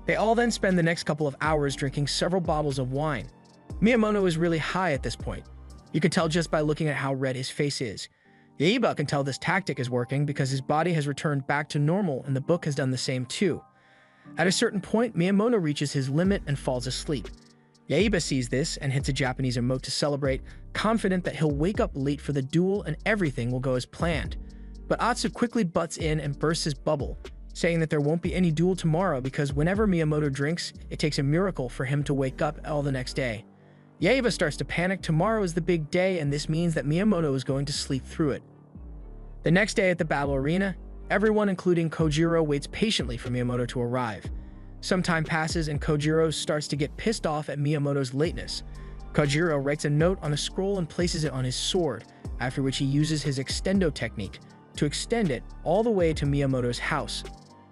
They all then spend the next couple of hours drinking several bottles of wine. Miyamoto is really high at this point. You can tell just by looking at how red his face is. Yaiba can tell this tactic is working because his body has returned back to normal and the book has done the same too. At a certain point, Miyamoto reaches his limit and falls asleep. Yaiba sees this and hits a Japanese emote to celebrate, confident that he'll wake up late for the duel and everything will go as planned. But Atsu quickly butts in and bursts his bubble, saying that there won't be any duel tomorrow because whenever Miyamoto drinks, it takes a miracle for him to wake up all the next day. Yaiba starts to panic. Tomorrow is the big day, and this means that Miyamoto is going to sleep through it. The next day at the battle arena, everyone, including Kenjuurou, waits patiently for Miyamoto to arrive. Some time passes and Kenjuurou starts to get pissed off at Miyamoto's lateness. Kenjuurou writes a note on a scroll and places it on his sword, after which he uses his extendo technique to extend it all the way to Miyamoto's house.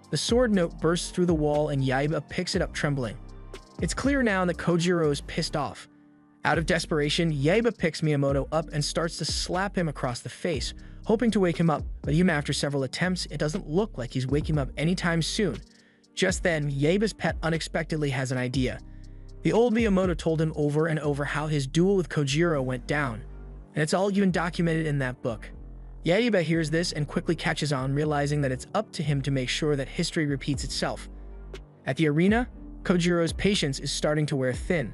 The sword note bursts through the wall and Yaiba picks it up trembling. It's clear now that Kenjuurou is pissed off. Out of desperation, Yaiba picks Miyamoto up and starts to slap him across the face, hoping to wake him up, but even after several attempts, it doesn't look like he's waking him up anytime soon. Just then, Yaiba's pet unexpectedly has an idea. The old Miyamoto told him over and over how his duel with Kenjuurou went down, and it's all even documented in that book. Yaiba hears this and quickly catches on, realizing that it's up to him to make sure that history repeats itself. At the arena, Kenjuurou's patience is starting to wear thin.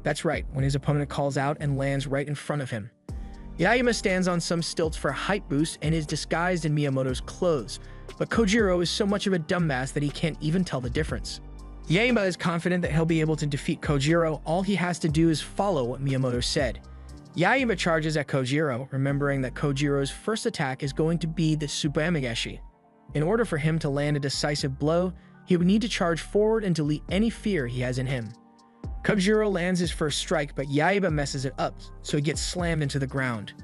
That's right, when his opponent calls out and lands right in front of him. Yaiba stands on some stilts for a height boost and is disguised in Miyamoto's clothes, but Kenjuurou is so much of a dumbass that he can't even tell the difference. Yaiba is confident that he'll be able to defeat Kenjuurou. All he has to do is follow what Miyamoto said. Yaiba charges at Kenjuurou, remembering that Kenjuurou's first attack is going to be the Tsubamageshi. In order for him to land a decisive blow, he would need to charge forward and delete any fear he has in him. Kenjuurou lands his first strike, but Yaiba messes it up, so he gets slammed into the ground.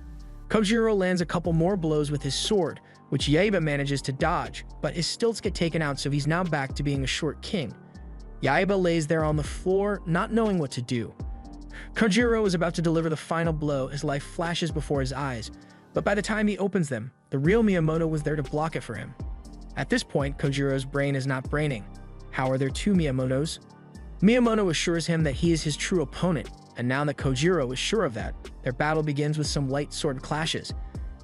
Kenjuurou lands a couple more blows with his sword, which Yaiba manages to dodge, but his stilts get taken out, so he's now back to being a short king. Yaiba lays there on the floor, not knowing what to do. Kenjuurou is about to deliver the final blow as life flashes before his eyes, but by the time he opens them, the real Miyamoto was there to block it for him. At this point, Kenjuurou's brain is not braining. How are there two Miyamotos? Miyamoto assures him that he is his true opponent, and now that Kenjuurou is sure of that, their battle begins with some light sword clashes.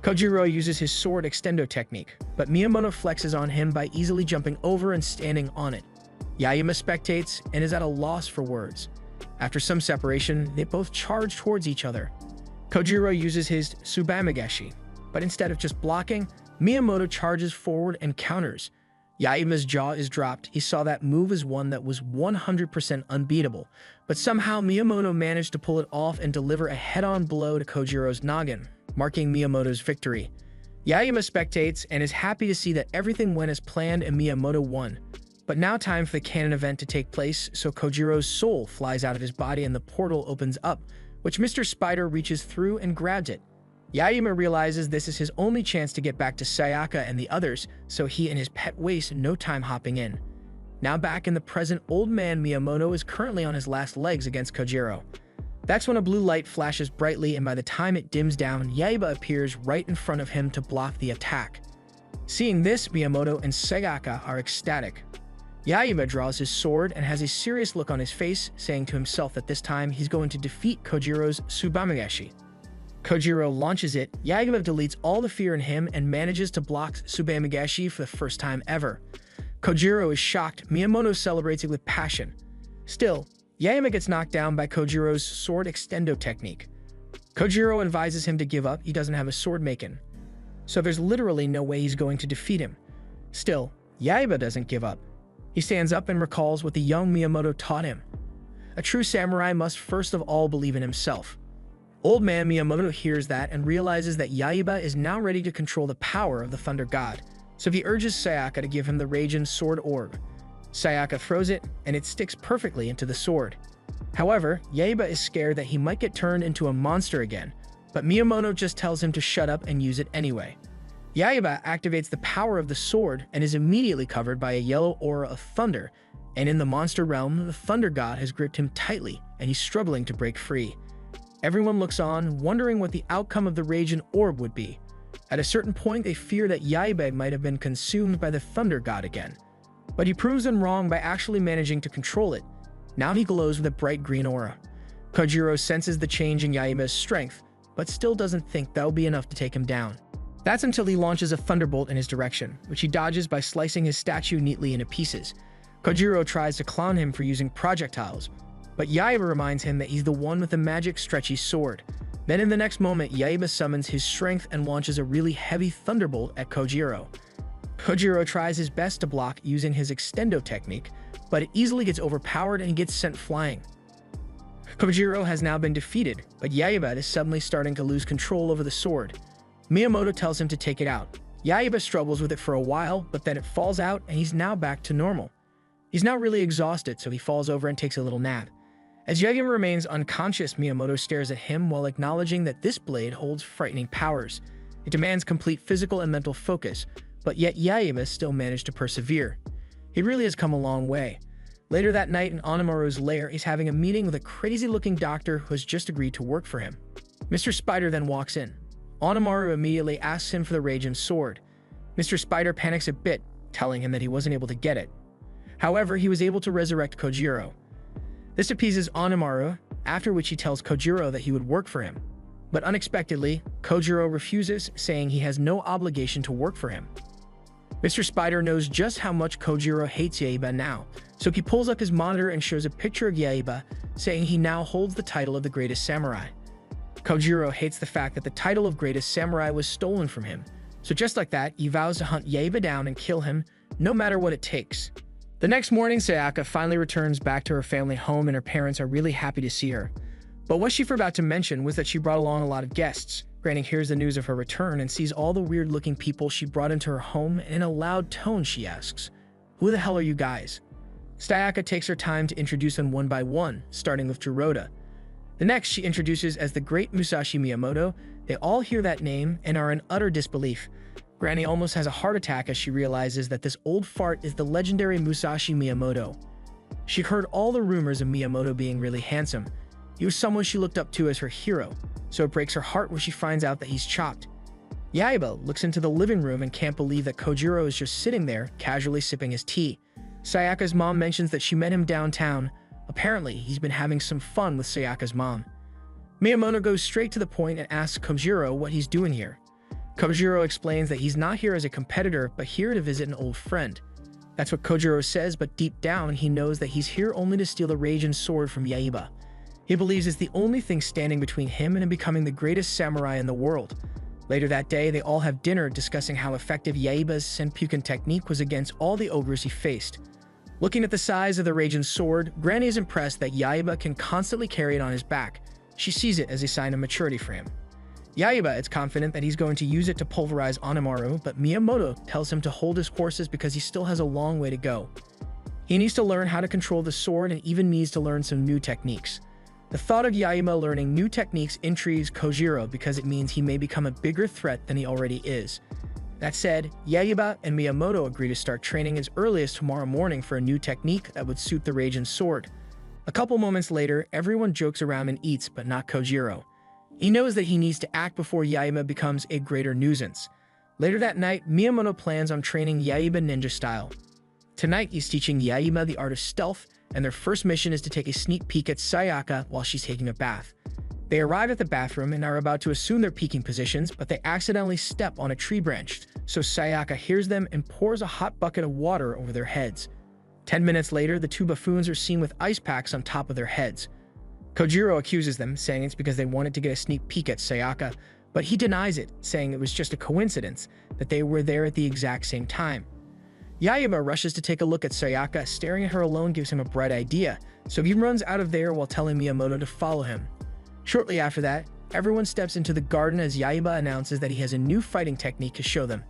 Kenjuurou uses his sword extendo technique, but Miyamoto flexes on him by easily jumping over and standing on it. Yaiba spectates and is at a loss for words. After some separation, they both charge towards each other. Kenjuurou uses his Tsubamageshi, but instead of just blocking, Miyamoto charges forward and counters. Yaiba's jaw is dropped. He saw that move as one that was 100% unbeatable, but somehow Miyamoto managed to pull it off and deliver a head-on blow to Kenjuurou's noggin, marking Miyamoto's victory. Yaiba spectates and is happy to see that everything went as planned and Miyamoto won. But now time for the canon event to take place, so Kenjuurou's soul flies out of his body and the portal opens up, which Mr. Spider reaches through and grabs it. Yaiba realizes this is his only chance to get back to Sayaka and the others, so he and his pet waste no time hopping in. Now back in the present, old man Miyamoto is currently on his last legs against Kenjuurou. That's when a blue light flashes brightly, and by the time it dims down, Yaiba appears right in front of him to block the attack. Seeing this, Miyamoto and Sayaka are ecstatic. Yaiba draws his sword and has a serious look on his face, saying to himself that this time he's going to defeat Kenjuurou's Tsubamageshi. Kenjuurou launches it. Yaiba deletes all the fear in him and manages to block Tsubamageshi for the first time ever. Kenjuurou is shocked. Miyamoto celebrates it with passion. Still, Yaiba gets knocked down by Kenjuurou's sword extendo technique. Kenjuurou advises him to give up. He doesn't have a sword making, so there's literally no way he's going to defeat him. Still, Yaiba doesn't give up. He stands up and recalls what the young Miyamoto taught him. A true samurai must first of all believe in himself. Old man Miyamoto hears that and realizes that Yaiba is now ready to control the power of the Thunder God, so he urges Sayaka to give him the Raijin Sword Orb. Sayaka throws it, and it sticks perfectly into the sword. However, Yaiba is scared that he might get turned into a monster again, but Miyamoto just tells him to shut up and use it anyway. Yaiba activates the power of the sword and is immediately covered by a yellow aura of thunder, and in the monster realm, the Thunder God has gripped him tightly, and he's struggling to break free. Everyone looks on, wondering what the outcome of the Raijin Orb would be. At a certain point, they fear that Yaiba might have been consumed by the Thunder God again. But he proves them wrong by actually managing to control it. Now he glows with a bright green aura. Kenjuurou senses the change in Yaiba's strength, but still doesn't think that'll be enough to take him down. That's until he launches a thunderbolt in his direction, which he dodges by slicing his statue neatly into pieces. Kenjuurou tries to clown him for using projectiles, but Yaiba reminds him that he's the one with the magic stretchy sword. Then in the next moment, Yaiba summons his strength and launches a really heavy thunderbolt at Kenjuurou. Kenjuurou tries his best to block using his extendo technique, but it easily gets overpowered and gets sent flying. Kenjuurou has now been defeated, but Yaiba is suddenly starting to lose control over the sword. Miyamoto tells him to take it out. Yaiba struggles with it for a while, but then it falls out and he's now back to normal. He's now really exhausted, so he falls over and takes a little nap. As Yaiba remains unconscious, Miyamoto stares at him while acknowledging that this blade holds frightening powers. It demands complete physical and mental focus, but yet Yaiba still managed to persevere. He really has come a long way. Later that night in Onimaru's lair, he's having a meeting with a crazy-looking doctor who has just agreed to work for him. Mr. Spider then walks in. Onimaru immediately asks him for the Raijin sword. Mr. Spider panics a bit, telling him that he wasn't able to get it. However, he was able to resurrect Kenjuurou. This appeases Onimaru, after which he tells Kenjuurou that he would work for him. But unexpectedly, Kenjuurou refuses, saying he has no obligation to work for him. Mr. Spider knows just how much Kenjuurou hates Yaiba now, so he pulls up his monitor and shows a picture of Yaiba, saying he now holds the title of the greatest samurai. Kenjuurou hates the fact that the title of greatest samurai was stolen from him, so just like that, he vows to hunt Yaiba down and kill him, no matter what it takes. The next morning, Sayaka finally returns back to her family home and her parents are really happy to see her. But what she forgot to mention was that she brought along a lot of guests. Granny hears the news of her return and sees all the weird-looking people she brought into her home, and in a loud tone she asks, "Who the hell are you guys?" Sayaka takes her time to introduce them one by one, starting with Jiroda. The next she introduces as the great Musashi Miyamoto. They all hear that name and are in utter disbelief. Granny almost has a heart attack as she realizes that this old fart is the legendary Musashi Miyamoto. She heard all the rumors of Miyamoto being really handsome. He was someone she looked up to as her hero, so it breaks her heart when she finds out that he's chopped. Yaiba looks into the living room and can't believe that Kenjuurou is just sitting there, casually sipping his tea. Sayaka's mom mentions that she met him downtown. Apparently, he's been having some fun with Sayaka's mom. Miyamoto goes straight to the point and asks Kenjuurou what he's doing here. Kenjuurou explains that he's not here as a competitor, but here to visit an old friend. That's what Kenjuurou says, but deep down, he knows that he's here only to steal the Raijin sword from Yaiba. He believes it's the only thing standing between him and becoming the greatest samurai in the world. Later that day, they all have dinner discussing how effective Yaiba's Senpuken technique was against all the ogres he faced. Looking at the size of the Raijin sword, Granny is impressed that Yaiba can constantly carry it on his back. She sees it as a sign of maturity for him. Yaiba is confident that he's going to use it to pulverize Onimaru, but Miyamoto tells him to hold his horses because he still has a long way to go. He needs to learn how to control the sword and even needs to learn some new techniques. The thought of Yaiba learning new techniques intrigues Kenjuurou because it means he may become a bigger threat than he already is. That said, Yaiba and Miyamoto agree to start training as early as tomorrow morning for a new technique that would suit the Raijin sword. A couple moments later, everyone jokes around and eats, but not Kenjuurou. He knows that he needs to act before Yaiba becomes a greater nuisance. Later that night, Miyamoto plans on training Yaiba ninja style. Tonight, he's teaching Yaiba the art of stealth, and their first mission is to take a sneak peek at Sayaka while she's taking a bath. They arrive at the bathroom and are about to assume their peeking positions, but they accidentally step on a tree branch, so Sayaka hears them and pours a hot bucket of water over their heads. 10 minutes later, the two buffoons are seen with ice packs on top of their heads. Kenjuurou accuses them, saying it's because they wanted to get a sneak peek at Sayaka, but he denies it, saying it was just a coincidence that they were there at the exact same time. Yaiba rushes to take a look at Sayaka. Staring at her alone gives him a bright idea, so he runs out of there while telling Miyamoto to follow him. Shortly after that, everyone steps into the garden as Yaiba announces that he has a new fighting technique to show them.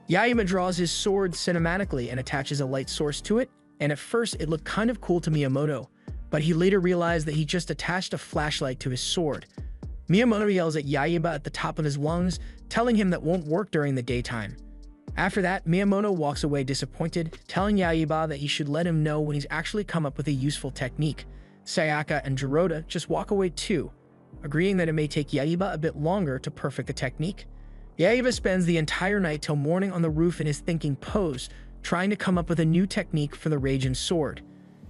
Yaiba draws his sword cinematically and attaches a light source to it, and at first it looked kind of cool to Miyamoto, but he later realized that he just attached a flashlight to his sword. Miyamoto yells at Yaiba at the top of his lungs, telling him that won't work during the daytime. After that, Miyamoto walks away disappointed, telling Yaiba that he should let him know when he's actually come up with a useful technique. Sayaka and Jiroda just walk away too, agreeing that it may take Yaiba a bit longer to perfect the technique. Yaiba spends the entire night till morning on the roof in his thinking pose, trying to come up with a new technique for the Raijin sword.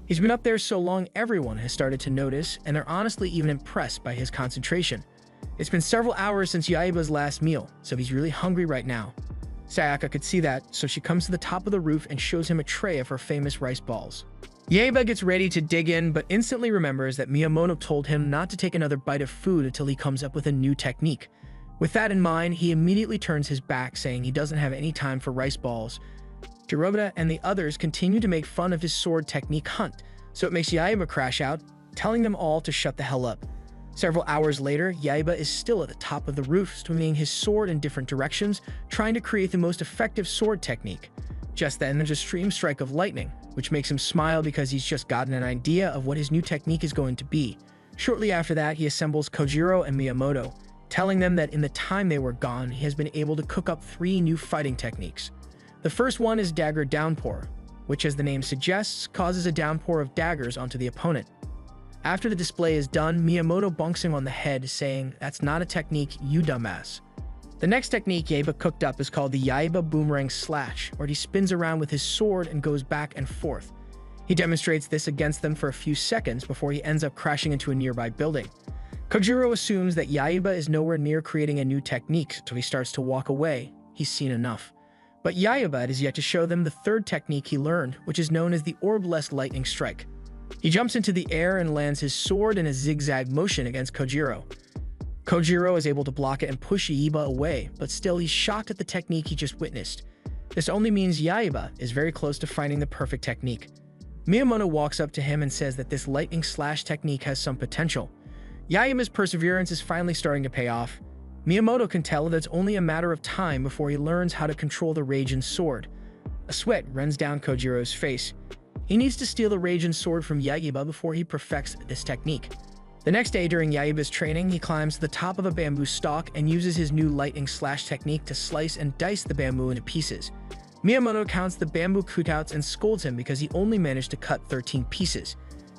He's been up there so long everyone has started to notice, and they're honestly even impressed by his concentration. It's been several hours since Yaiba's last meal, so he's really hungry right now. Sayaka could see that, so she comes to the top of the roof and shows him a tray of her famous rice balls. Yaiba gets ready to dig in, but instantly remembers that Miyamoto told him not to take another bite of food until he comes up with a new technique. With that in mind, he immediately turns his back, saying he doesn't have any time for rice balls. Jiroda and the others continue to make fun of his sword technique hunt, so it makes Yaiba crash out, telling them all to shut the hell up. Several hours later, Yaiba is still at the top of the roof, swinging his sword in different directions, trying to create the most effective sword technique. Just then, there's a stream strike of lightning, which makes him smile because he's just gotten an idea of what his new technique is going to be. Shortly after that, he assembles Kenjuurou and Miyamoto, telling them that in the time they were gone, he has been able to cook up 3 new fighting techniques. The first one is Dagger Downpour, which, as the name suggests, causes a downpour of daggers onto the opponent. After the display is done, Miyamoto bonks him on the head, saying, "That's not a technique, you dumbass." The next technique Yaiba cooked up is called the Yaiba Boomerang Slash, where he spins around with his sword and goes back and forth. He demonstrates this against them for a few seconds before he ends up crashing into a nearby building. Kenjuurou assumes that Yaiba is nowhere near creating a new technique, so he starts to walk away. He's seen enough. But Yaiba is yet to show them the third technique he learned, which is known as the Orb-less Lightning Strike. He jumps into the air and lands his sword in a zigzag motion against Kenjuurou. Kenjuurou is able to block it and push Yaiba away, but still he's shocked at the technique he just witnessed. This only means Yaiba is very close to finding the perfect technique. Miyamoto walks up to him and says that this lightning slash technique has some potential. Yaiba's perseverance is finally starting to pay off. Miyamoto can tell that it's only a matter of time before he learns how to control the Raijin sword. A sweat runs down Kenjuurou's face. He needs to steal the Raijin sword from Yaiba before he perfects this technique. The next day during Yaiba's training, he climbs to the top of a bamboo stalk and uses his new lightning slash technique to slice and dice the bamboo into pieces. Miyamoto counts the bamboo cutouts and scolds him because he only managed to cut 13 pieces.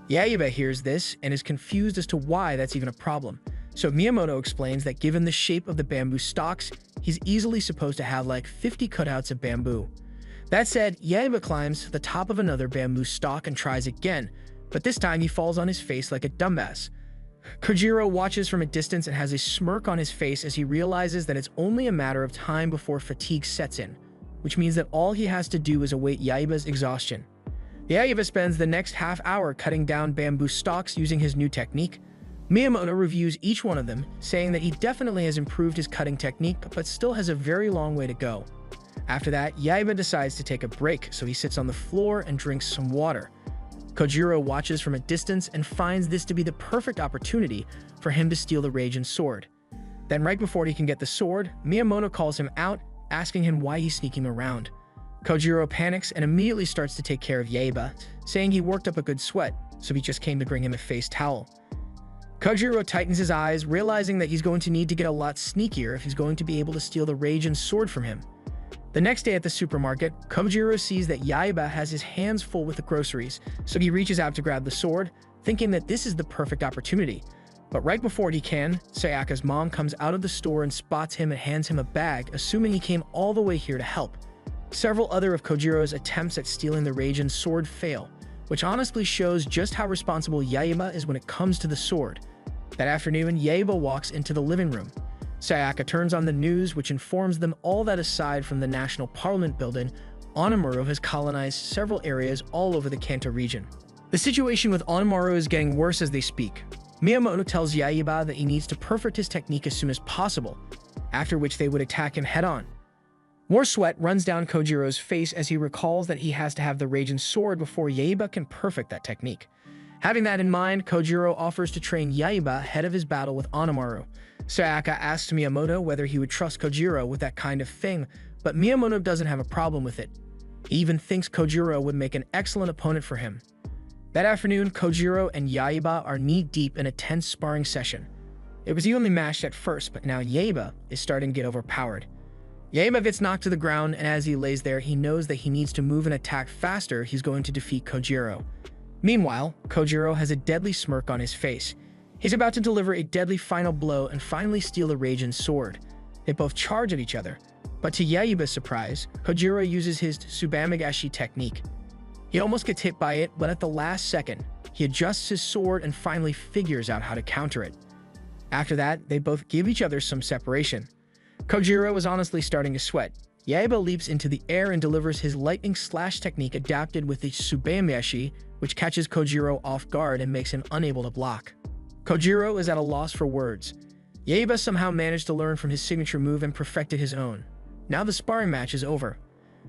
Yaiba hears this and is confused as to why that's even a problem. So Miyamoto explains that given the shape of the bamboo stalks, he's easily supposed to have like 50 cutouts of bamboo. That said, Yaiba climbs to the top of another bamboo stalk and tries again, but this time he falls on his face like a dumbass. Kenjuurou watches from a distance and has a smirk on his face as he realizes that it's only a matter of time before fatigue sets in, which means that all he has to do is await Yaiba's exhaustion. Yaiba spends the next half hour cutting down bamboo stalks using his new technique. Miyamoto reviews each one of them, saying that he definitely has improved his cutting technique, but still has a very long way to go. After that, Yaiba decides to take a break, so he sits on the floor and drinks some water. Kenjuurou watches from a distance and finds this to be the perfect opportunity for him to steal the Raijin sword. Then right before he can get the sword, Miyamoto calls him out, asking him why he's sneaking around. Kenjuurou panics and immediately starts to take care of Yaiba, saying he worked up a good sweat, so he just came to bring him a face towel. Kenjuurou tightens his eyes, realizing that he's going to need to get a lot sneakier if he's going to be able to steal the Raijin sword from him. The next day at the supermarket, Kenjuurou sees that Yaiba has his hands full with the groceries, so he reaches out to grab the sword, thinking that this is the perfect opportunity. But right before he can, Sayaka's mom comes out of the store and spots him and hands him a bag, assuming he came all the way here to help. Several other of Kenjuurou's attempts at stealing the Raijin sword fail, which honestly shows just how responsible Yaiba is when it comes to the sword. That afternoon, Yaiba walks into the living room. Sayaka turns on the news, which informs them all that aside from the National Parliament building, Onimaru has colonized several areas all over the Kanto region. The situation with Onimaru is getting worse as they speak. Miyamoto tells Yaiba that he needs to perfect his technique as soon as possible, after which they would attack him head-on. More sweat runs down Kenjuurou's face as he recalls that he has to have the Raijin sword before Yaiba can perfect that technique. Having that in mind, Kenjuurou offers to train Yaiba ahead of his battle with Onimaru. Sayaka asks Miyamoto whether he would trust Kenjuurou with that kind of thing, but Miyamoto doesn't have a problem with it. He even thinks Kenjuurou would make an excellent opponent for him. That afternoon, Kenjuurou and Yaiba are knee-deep in a tense sparring session. It was evenly matched at first, but now Yaiba is starting to get overpowered. Yaiba gets knocked to the ground, and as he lays there, he knows that he needs to move and attack faster if he's going to defeat Kenjuurou. Meanwhile, Kenjuurou has a deadly smirk on his face. He's about to deliver a deadly final blow and finally steal the Raijin sword. They both charge at each other, but to Yaiba's surprise, Kenjuurou uses his Tsubamagashi technique. He almost gets hit by it, but at the last second, he adjusts his sword and finally figures out how to counter it. After that, they both give each other some separation. Kenjuurou is honestly starting to sweat. Yaiba leaps into the air and delivers his lightning slash technique adapted with the Tsubamagashi, which catches Kenjuurou off guard and makes him unable to block. Kenjuurou is at a loss for words. Yaiba somehow managed to learn from his signature move and perfected his own. Now the sparring match is over.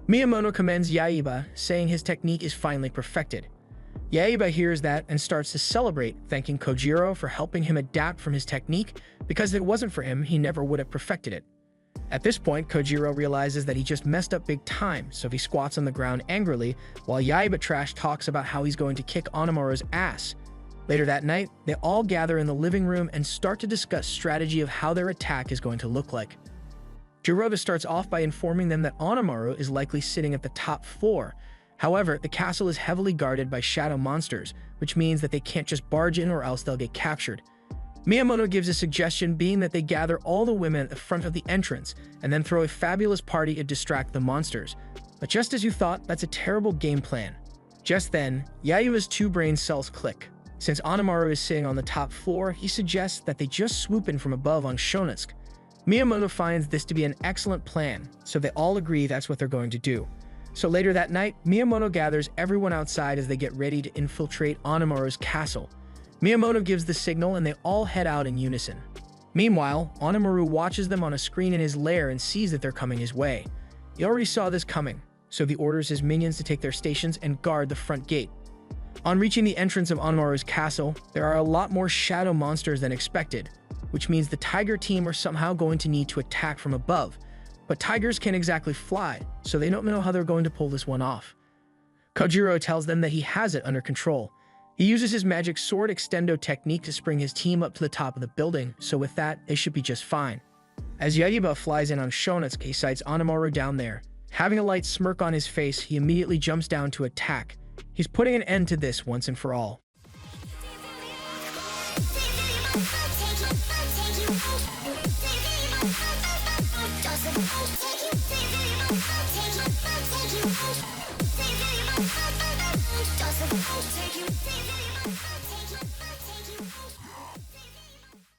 Miyamoto commends Yaiba, saying his technique is finally perfected. Yaiba hears that and starts to celebrate, thanking Kenjuurou for helping him adapt from his technique, because if it wasn't for him, he never would have perfected it. At this point, Kenjuurou realizes that he just messed up big time, so he squats on the ground angrily, while Yaiba trash talks about how he's going to kick Onimaru's ass. Later that night, they all gather in the living room and start to discuss strategy of how their attack is going to look like. Jiroda starts off by informing them that Onimaru is likely sitting at the top floor. However, the castle is heavily guarded by shadow monsters, which means that they can't just barge in or else they'll get captured. Miyamoto gives a suggestion, being that they gather all the women at the front of the entrance and then throw a fabulous party to distract the monsters. But just as you thought, that's a terrible game plan. Just then, Yaiba's two brain cells click. Since Onimaru is sitting on the top floor, he suggests that they just swoop in from above on Shonetsuke. Miyamoto finds this to be an excellent plan, so they all agree that's what they're going to do. So later that night, Miyamoto gathers everyone outside as they get ready to infiltrate Onimaru's castle. Miyamoto gives the signal and they all head out in unison. Meanwhile, Onimaru watches them on a screen in his lair and sees that they're coming his way. He already saw this coming, so he orders his minions to take their stations and guard the front gate. On reaching the entrance of Onimaru's castle, there are a lot more shadow monsters than expected, which means the tiger team are somehow going to need to attack from above. But tigers can't exactly fly, so they don't know how they're going to pull this one off. Kenjuurou tells them that he has it under control. He uses his magic sword extendo technique to spring his team up to the top of the building, so with that, they should be just fine. As Yaiba flies in on Shonetsuke, he sights Onimaru down there. Having a light smirk on his face, he immediately jumps down to attack. He's putting an end to this once and for all.